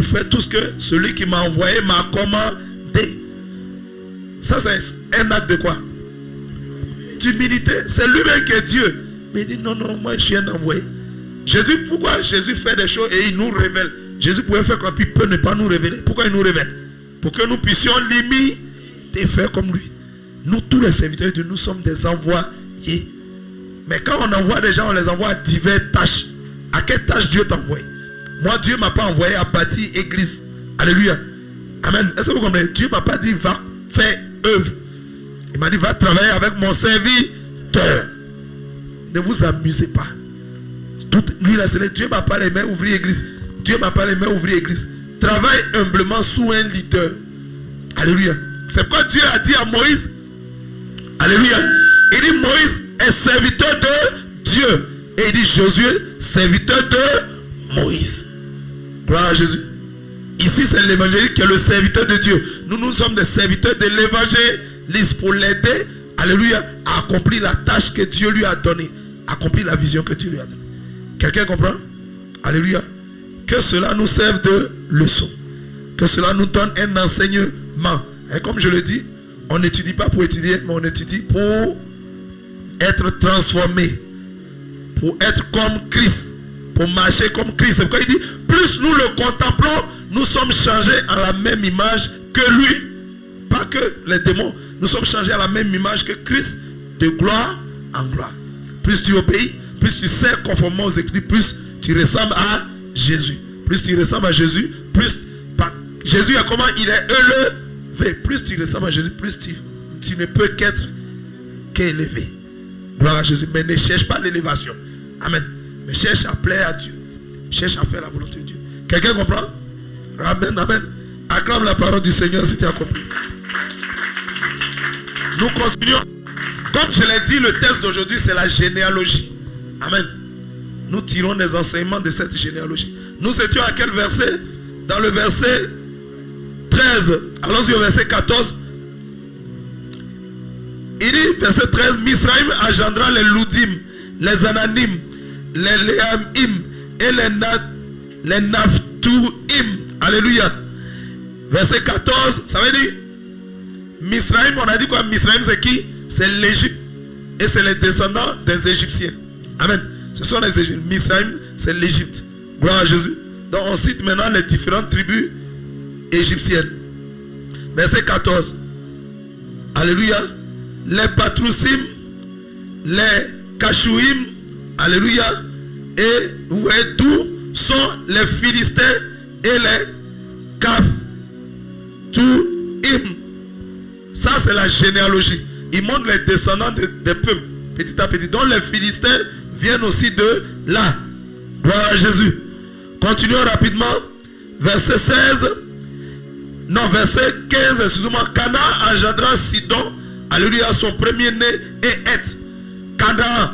fais tout ce que celui qui m'a envoyé m'a commandé. Ça, c'est un acte de quoi? D'humilité. C'est lui-même qui est Dieu. Mais il dit, non, moi je suis un envoyé. Jésus, pourquoi Jésus fait des choses et il nous révèle? Jésus pouvait faire comme il peut ne pas nous révéler. Pourquoi il nous révèle? Pour que nous puissions l'imiter et faire comme lui. Nous, tous les serviteurs de Dieu, nous sommes des envoyés. Mais quand on envoie des gens, on les envoie à diverses tâches. À quelle tâche Dieu t'envoie? Moi, Dieu ne m'a pas envoyé à bâtir église. Alléluia. Amen. Est-ce que vous comprenez? Dieu ne m'a pas dit va faire œuvre. Il m'a dit va travailler avec mon serviteur. Ne vous amusez pas. Lui, là, c'est Dieu ne m'a pas les mains ouvrir église. Dieu ne m'a pas les mains ouvrir église. Travaille humblement sous un leader. Alléluia. C'est pourquoi Dieu a dit à Moïse. Alléluia. Il dit Moïse est serviteur de Dieu. Et il dit Josué, serviteur de Moïse. Gloire à Jésus. Ici, c'est l'évangéliste qui est le serviteur de Dieu. Nous sommes des serviteurs de l'évangéliste pour l'aider, alléluia, à accomplir la tâche que Dieu lui a donnée. Accomplir la vision que Dieu lui a donnée. Quelqu'un comprend? Alléluia. Que cela nous serve de leçon. Que cela nous donne un enseignement. Et comme je le dis, on n'étudie pas pour étudier, mais on étudie pour être transformé. Pour être comme Christ. Pour marcher comme Christ. C'est pourquoi il dit, plus nous le contemplons, nous sommes changés à la même image que lui. Pas que les démons. Nous sommes changés à la même image que Christ, de gloire en gloire. Plus tu obéis, plus tu sais conformément aux Écritures, plus tu ressembles à Jésus. Plus tu ressembles à Jésus, plus Jésus est comment il est élevé. Plus tu ressembles à Jésus, plus tu ne peux qu'élevé. Gloire à Jésus. Mais ne cherche pas l'élévation. Amen. Mais cherche à plaire à Dieu. Cherche à faire la volonté de Dieu. Quelqu'un comprend? Amen, amen. Acclame la parole du Seigneur si tu as compris. Nous continuons. Comme je l'ai dit, le texte d'aujourd'hui, c'est la généalogie. Amen. Nous tirons des enseignements de cette généalogie. Nous étions à quel verset? Dans le verset 13. Allons-y au verset 14. Il dit, verset 13, Misraïm engendra les Loudim, les Ananim, les Léamim et les Naphtuim. Alléluia. Verset 14, ça veut dire, Misraïm, on a dit quoi? Misraïm, c'est qui? C'est l'Égypte. Et c'est les descendants des Égyptiens. Amen. Ce sont les Égyptiens. Misraïm, c'est l'Égypte. Gloire à Jésus. Donc on cite maintenant les différentes tribus égyptiennes. Verset 14. Alléluia. Les Patrousim, les Kachouim, alléluia, et vous voyez d'où sont les Philistins et les Kaphtuim. Ça c'est la généalogie. Il montre les descendants des peuples, petit à petit. Donc les Philistins viennent aussi de là. Gloire à Jésus. Continuons rapidement. verset 16. Non, verset 15, excusez-moi. Canaan engendra Sidon, alléluia, son premier-né, et Heth. Canaan,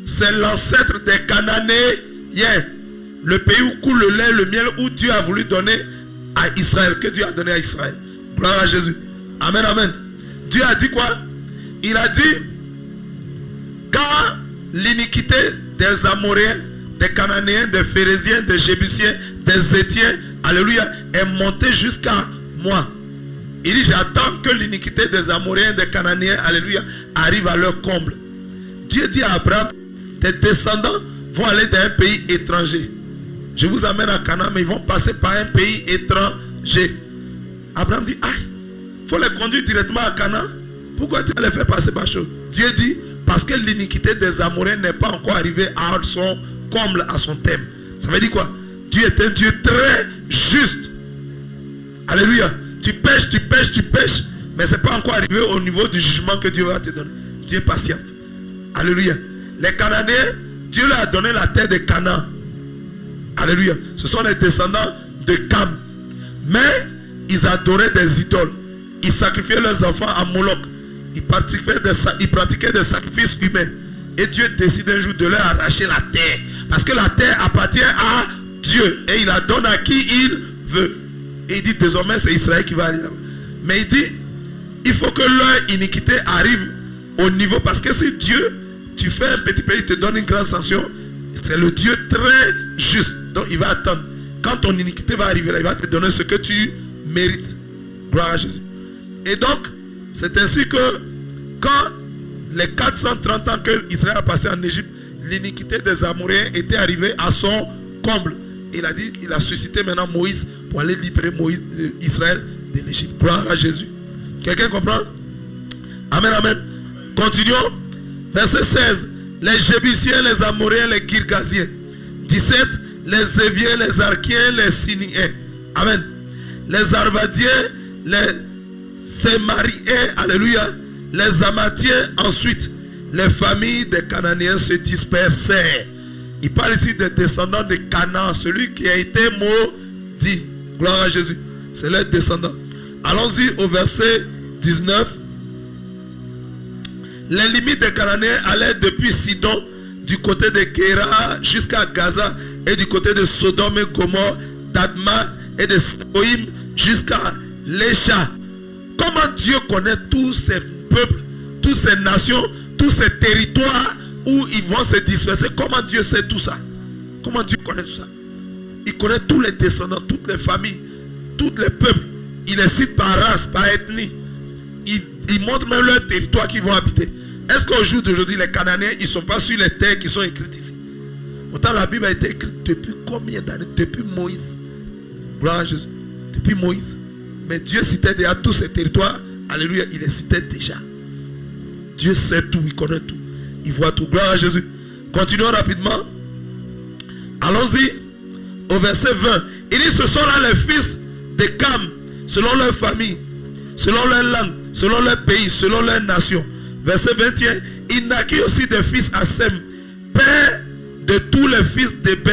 c'est l'ancêtre des Cananéens. Le pays où coule le lait, le miel, où Dieu a voulu donner à Israël, que Dieu a donné à Israël. Gloire à Jésus. Amen, amen. Dieu a dit quoi? Il a dit, car l'iniquité des Amoréens, des Cananéens, des Phérésiens, des Jébusiens, des Étiens, alléluia, est montée jusqu'à moi. Il dit, j'attends que l'iniquité des Amoréens, des Cananéens, alléluia, arrive à leur comble. Dieu dit à Abraham, tes descendants vont aller dans un pays étranger. Je vous amène à Canaan, mais ils vont passer par un pays étranger. Abraham dit, aïe, il faut les conduire directement à Canaan. Pourquoi tu vas les faire passer par chose? Dieu dit, parce que l'iniquité des Amoréens n'est pas encore arrivée à son comble, à son thème. Ça veut dire quoi? Dieu est un Dieu très juste. Alléluia. Tu pêches, mais ce n'est pas encore arrivé au niveau du jugement que Dieu va te donner. Dieu est patient. Alléluia. Les Cananéens, Dieu leur a donné la terre de Canaan. Alléluia. Ce sont les descendants de Cam. Mais ils adoraient des idoles. Ils sacrifiaient leurs enfants à Moloch. Ils pratiquaient des sacrifices humains. Et Dieu décide un jour de leur arracher la terre. Parce que la terre appartient à Dieu. Et il la donne à qui il veut. Et il dit désormais c'est Israël qui va aller là-bas. Mais il dit, il faut que leur iniquité arrive au niveau. Parce que si Dieu, tu fais un petit pays, il te donne une grande sanction. C'est le Dieu très juste. Donc il va attendre. Quand ton iniquité va arriver là, il va te donner ce que tu mérites. Gloire à Jésus. Et donc, c'est ainsi que quand les 430 ans que Israël a passé en Égypte, l'iniquité des Amoréens était arrivée à son comble. Il a dit, il a suscité maintenant Moïse pour aller libérer Israël de l'Égypte. Gloire à Jésus. Quelqu'un comprend? Amen, amen. Continuons. Verset 16. Les Jébusiens, les Amoréens, les Girgasiens. 17. Les Éviens, les Arkiens, les Siniens. Amen. Les Arvadiens, les Sémariens, alléluia. Les Amathiens, ensuite. Les familles des Cananéens se dispersèrent. Il parle ici des descendants de Canaan, celui qui a été maudit. Gloire à Jésus. C'est leurs descendants. Allons-y au verset 19. Les limites des Cananéens allaient depuis Sidon, du côté de Guéra jusqu'à Gaza, et du côté de Sodome et Gomorrhe, d'Adma et de Seboïm jusqu'à Lécha. Comment Dieu connaît tous ces peuples, toutes ces nations, tous ces territoires où ils vont se disperser? Comment Dieu sait tout ça? Comment Dieu connaît tout ça? Il connaît tous les descendants, toutes les familles, tous les peuples. Il les cite par race, par ethnie. Il montre même leur territoire qu'ils vont habiter. Est-ce qu'au jour d'aujourd'hui, les Cananéens, ils ne sont pas sur les terres qui sont écrites ici? Pourtant, la Bible a été écrite depuis combien d'années? Depuis Moïse. Gloire à Jésus. Depuis Moïse. Mais Dieu citait déjà tous ces territoires. Alléluia, il les citait déjà. Dieu sait tout, il connaît tout. Il voit tout. Gloire à Jésus. Continuons rapidement. Allons-y au verset 20. Il dit, ce sont là les fils de Cam, selon leur famille, selon leur langue, selon leur pays, selon leur nation. Verset 21. Il naquit aussi des fils à Sem, père de tous les fils d'Héber,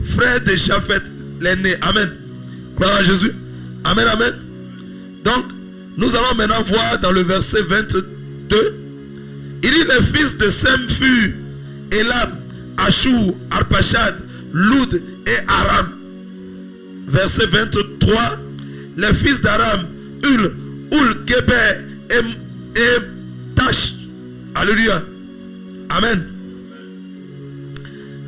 frère de Japhet, l'aîné. Amen. Gloire à Jésus. Amen, amen. Donc, nous allons maintenant voir dans le verset 22. Il dit, les fils de Sem furent Elam, Ashur, Arpachad, Loud et Aram. Verset 23. Les fils d'Aram, Ul, Geber et Tash. Alléluia. Amen.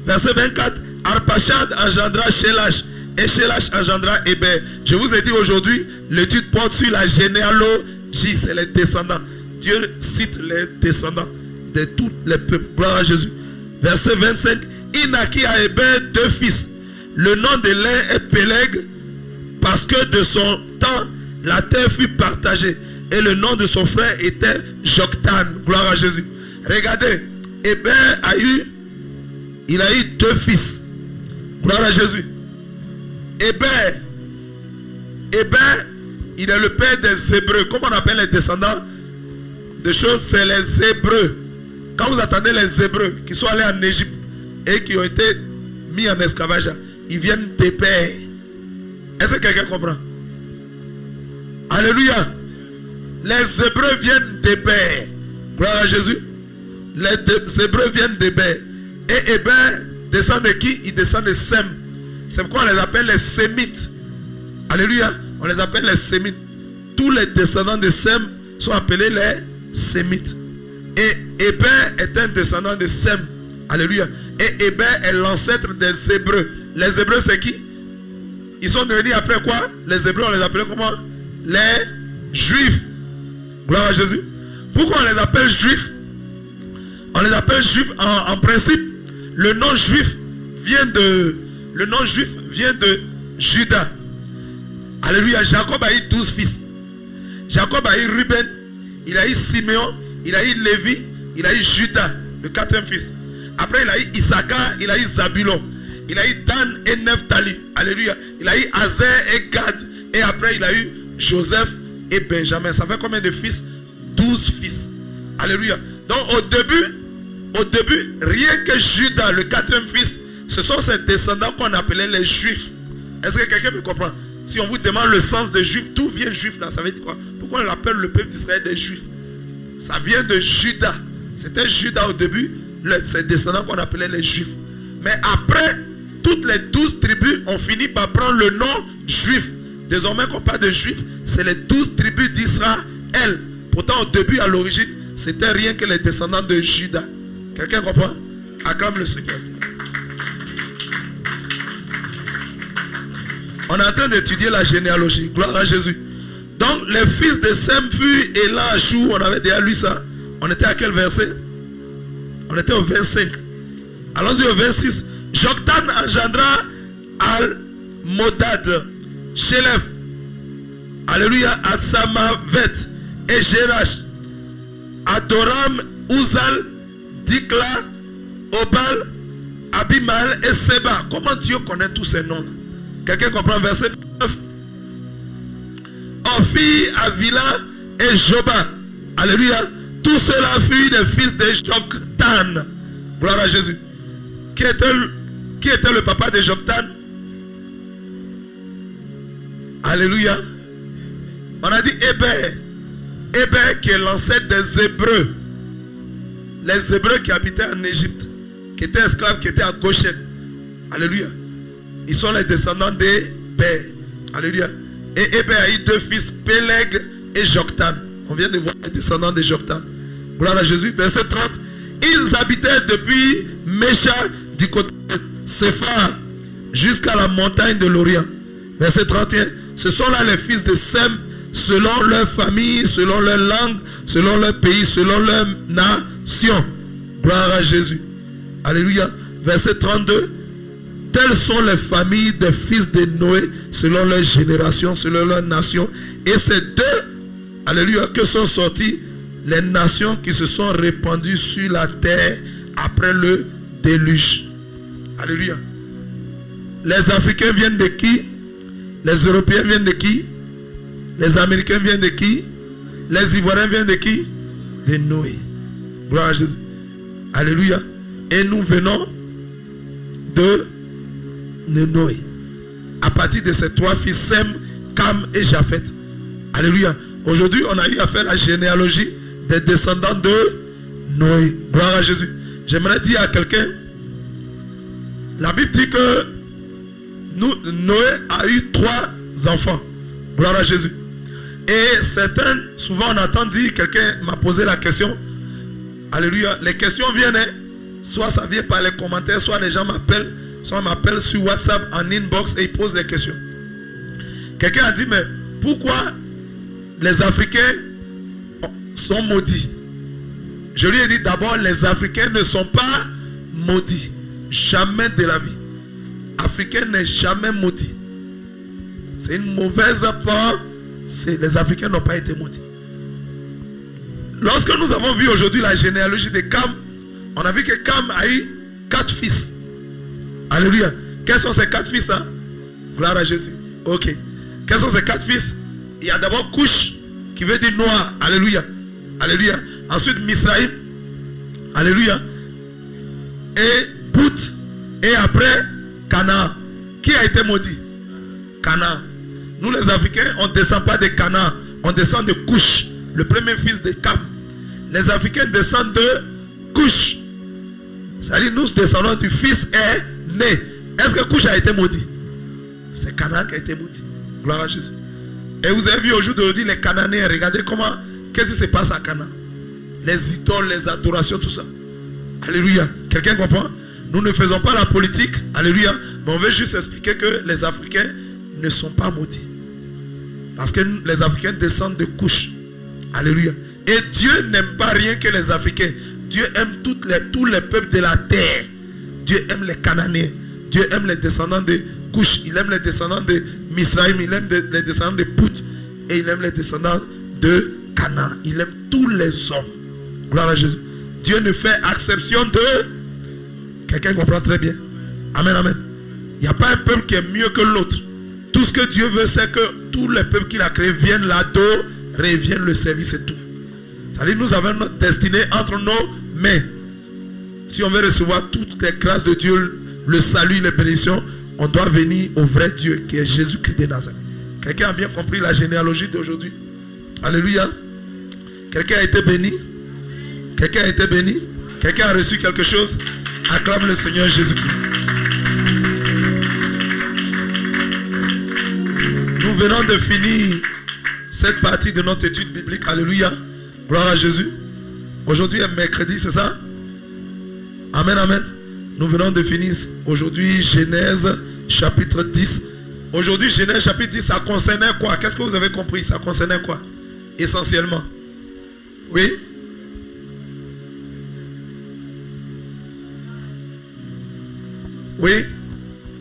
Verset 24. Arpachad engendra Shelash et Shelash engendra Héber. Je vous ai dit aujourd'hui, l'étude porte sur la généalogie, c'est les descendants. Dieu cite les descendants de tous les peuples. Gloire à Jésus. Verset 25. Il naquit à Héber deux fils. Le nom de l'un est Péleg, parce que de son temps, la terre fut partagée. Et le nom de son frère était Joktan. Gloire à Jésus. Regardez, Héber a eu deux fils. Gloire à Jésus. Héber, il est le père des Hébreux. Comment on appelle les descendants de choses? C'est les Hébreux. Quand vous attendez les Hébreux qui sont allés en Égypte et qui ont été mis en esclavage, ils viennent d'Héber. Est-ce que quelqu'un comprend? Alléluia. Les Hébreux viennent d'Héber. Gloire à Jésus. Les Hébreux viennent d'Héber. Et Héber descend de qui? Il descend de Sem. C'est pourquoi on les appelle les Sémites. Alléluia. On les appelle les Sémites. Tous les descendants de Sem sont appelés les Sémites. Et Héber est un descendant de Sem. Alléluia. Et Héber est l'ancêtre des Hébreux. Les Hébreux, c'est qui? Ils sont devenus après quoi? Les Hébreux, on les appelait comment? Les Juifs. Gloire à Jésus. Pourquoi on les appelle Juifs? On les appelle Juifs en principe. Le nom juif vient de Judas. Alléluia. Jacob a eu 12 fils. Jacob a eu Ruben, il a eu Simeon, il a eu Lévi, il a eu Judas, le 4e fils. Après, il a eu Issachar, il a eu Zabulon, il a eu Dan et Nephtali. Alléluia. Il a eu Azer et Gad. Et après, il a eu Joseph et Benjamin. Ça fait combien de fils? 12 fils. Alléluia. Donc, au début, rien que Judas, le 4e fils, ce sont ces descendants qu'on appelait les Juifs. Est-ce que quelqu'un me comprend? Si on vous demande le sens des Juifs, tout vient Juif là, ça veut dire quoi? Pourquoi on appelle le peuple d'Israël des Juifs? Ça vient de Judas. C'était Judas au début, ces descendants qu'on appelait les Juifs. Mais après, toutes les 12 tribus ont fini par prendre le nom Juif. Désormais qu'on parle de Juifs, c'est les 12 tribus d'Israël. Pourtant au début, à l'origine, c'était rien que les descendants de Judas. Quelqu'un comprend? Acclame le Seigneur. On est en train d'étudier la généalogie. Gloire à Jésus. Donc les fils de Sem furent Élan, Achou. On avait déjà lu ça. On était à quel verset? On était au 25. Allons-y au 26. Joktan engendra Al-Modad, Shelef, alléluia, Atsamavet et Jerash, Adoram, Uzal, Dikla, Obal, Abimael et Seba. Comment Dieu connaît tous ces noms-là? Quelqu'un comprend verset 9? Ophi, Avila et Joba. Alléluia. Tous ceux-là furent des fils de Joktan. Gloire à Jésus. Qui était le papa de Joktan? Alléluia. On a dit Héber. Héber qui est l'ancêtre des Hébreux. Les Hébreux qui habitaient en Égypte, qui étaient esclaves, qui étaient à Goshen. Alléluia. Ils sont les descendants d'Héber. Alléluia. Et Héber a eu 2 fils, Péleg et Joktan. On vient de voir les descendants de Joktan. Gloire à Jésus. Verset 30. Ils habitaient depuis Mécha du côté de Séphar jusqu'à la montagne de l'Orient. Verset 31. Ce sont là les fils de Sem selon leur famille, selon leur langue, selon leur pays, selon leur nation. Gloire à Jésus. Alléluia. Verset 32. Telles sont les familles des fils de Noé selon leur génération, selon leur nation. Et c'est d'eux, alléluia, que sont sorties les nations qui se sont répandues sur la terre après le déluge. Alléluia. Les Africains viennent de qui? Les Européens viennent de qui? Les Américains viennent de qui? Les Ivoiriens viennent de qui? De Noé. Gloire à Jésus. Alléluia. Et nous venons de Noé. À partir de ces 3 fils, Sem, Cam et Japhet. Alléluia. Aujourd'hui, on a eu à faire la généalogie des descendants de Noé. Gloire à Jésus. J'aimerais dire à quelqu'un, la Bible dit que Noé a eu 3 enfants. Gloire à Jésus. Et certains, souvent on entend dire, quelqu'un m'a posé la question. Alléluia. Les questions viennent, soit ça vient par les commentaires, soit les gens m'appellent. Soit on m'appelle sur WhatsApp en inbox et ils posent des questions. Quelqu'un a dit, mais pourquoi les Africains sont maudits? Je lui ai dit d'abord, les Africains ne sont pas maudits. Jamais de la vie. Africain n'est jamais maudit. C'est une mauvaise part. Les Africains n'ont pas été maudits. Lorsque nous avons vu aujourd'hui la généalogie de Cam, on a vu que Cam a eu 4 fils. Alléluia. Quels sont ces 4 fils là? Gloire à Jésus. Ok. Quels sont ces 4 fils? Il y a d'abord Couche, qui veut dire noir. Alléluia. Alléluia. Ensuite Misraïm. Alléluia. Et Pout. Et après Canaan. Qui a été maudit? Canaan. Nous les Africains, on ne descend pas de Canaan, on descend de Couche, le premier fils de Cam. Les Africains descendent de Couche. C'est-à-dire nous descendons du fils aîné. Est-ce que Couche a été maudit? C'est Canaan qui a été maudit. Gloire à Jésus. Et vous avez vu aujourd'hui les Cananéens, regardez comment, qu'est-ce qui se passe à Canaan. Les idoles, les adorations, tout ça. Alléluia. Quelqu'un comprend? Nous ne faisons pas la politique. Alléluia. Mais on veut juste expliquer que les Africains ne sont pas maudits. Parce que les Africains descendent de Couche. Alléluia. Et Dieu n'aime pas rien que les Africains. Dieu aime tous les peuples de la terre. Dieu aime les Cananéens. Dieu aime les descendants de Couche. Il aime les descendants de Misraïm. Il aime les descendants de Pout. Et il aime les descendants de Canaan. Il aime tous les hommes. Gloire à Jésus. Dieu ne fait exception de... Quelqu'un comprend très bien. Amen, amen. Il n'y a pas un peuple qui est mieux que l'autre. Tout ce que Dieu veut, c'est que tous les peuples qu'il a créés viennent l'adorer, viennent le servir, c'est tout. C'est-à-dire nous avons notre destinée entre nos mains. Si on veut recevoir toutes les grâces de Dieu, le salut, les bénédictions, on doit venir au vrai Dieu qui est Jésus-Christ de Nazareth. Quelqu'un a bien compris la généalogie d'aujourd'hui? Alléluia. Quelqu'un a été béni? Quelqu'un a été béni? Quelqu'un a reçu quelque chose? Acclame le Seigneur Jésus-Christ. Nous venons de finir cette partie de notre étude biblique. Alléluia. Gloire à Jésus. Aujourd'hui est mercredi, c'est ça? Amen, amen. Nous venons de finir aujourd'hui Genèse chapitre 10. Aujourd'hui Genèse chapitre 10, ça concernait quoi? Qu'est-ce que vous avez compris? Ça concernait quoi? Essentiellement. Oui? Oui?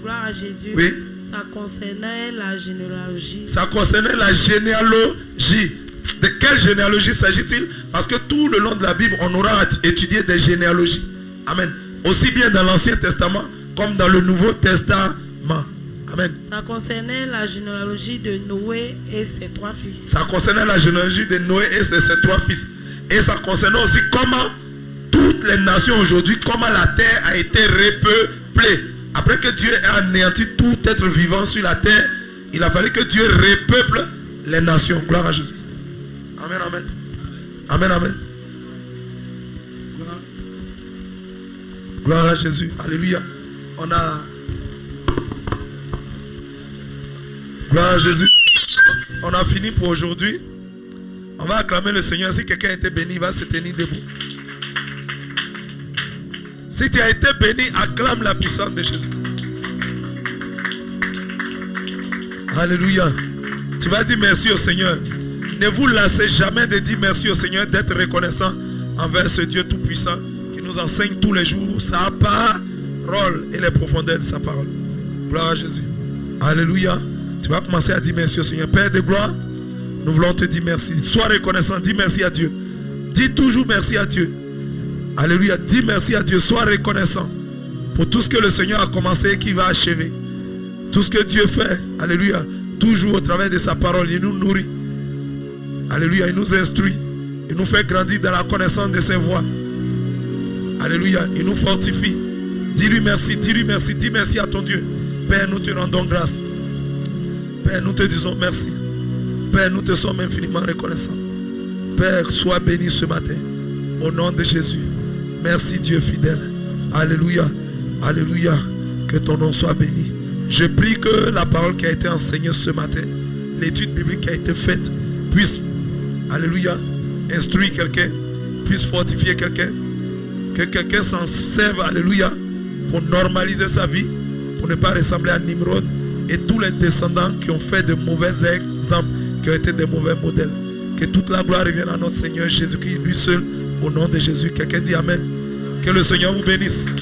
Gloire à Jésus. Oui? Ça concernait la généalogie. Ça concernait la généalogie. De quelle généalogie s'agit-il? Parce que tout le long de la Bible, on aura étudié des généalogies. Amen. Aussi bien dans l'Ancien Testament comme dans le Nouveau Testament. Amen. Ça concernait la généalogie de Noé et ses 3 fils. Ça concernait la généalogie de Noé et ses 3 fils. Et ça concernait aussi comment toutes les nations aujourd'hui, comment la terre a été repeuplée. Après que Dieu ait anéanti tout être vivant sur la terre, il a fallu que Dieu repeuple les nations. Gloire à Jésus. Amen, amen. Amen, amen. Gloire à Jésus. Alléluia. On a... Gloire à Jésus. On a fini pour aujourd'hui. On va acclamer le Seigneur. Si quelqu'un a été béni, il va se tenir debout. Si tu as été béni, acclame la puissance de Jésus. Alléluia. Tu vas dire merci au Seigneur. Ne vous lassez jamais de dire merci au Seigneur, d'être reconnaissant envers ce Dieu tout-puissant qui nous enseigne tous les jours sa parole et les profondeurs de sa parole. Gloire à Jésus. Alléluia. Tu vas commencer à dire merci au Seigneur. Père de gloire, nous voulons te dire merci. Sois reconnaissant, dis merci à Dieu. Dis toujours merci à Dieu. Alléluia, dis merci à Dieu. Sois reconnaissant pour tout ce que le Seigneur a commencé et qui va achever. Tout ce que Dieu fait, alléluia, toujours au travers de sa parole, il nous nourrit. Alléluia, il nous instruit. Il nous fait grandir dans la connaissance de ses voies. Alléluia, il nous fortifie. Dis-lui merci, dis-lui merci, dis merci à ton Dieu. Père, nous te rendons grâce. Père, nous te disons merci. Père, nous te sommes infiniment reconnaissants. Père, sois béni ce matin. Au nom de Jésus. Merci Dieu fidèle. Alléluia. Alléluia. Que ton nom soit béni. Je prie que la parole qui a été enseignée ce matin, l'étude biblique qui a été faite, puisse, alléluia, instruire quelqu'un, puisse fortifier quelqu'un, que quelqu'un s'en serve, alléluia, pour normaliser sa vie, pour ne pas ressembler à Nimrod et tous les descendants qui ont fait de mauvais exemples, qui ont été des mauvais modèles. Que toute la gloire revienne à notre Seigneur Jésus-Christ, lui seul, au nom de Jésus. Quelqu'un dit Amen. Que le Seigneur vous bénisse.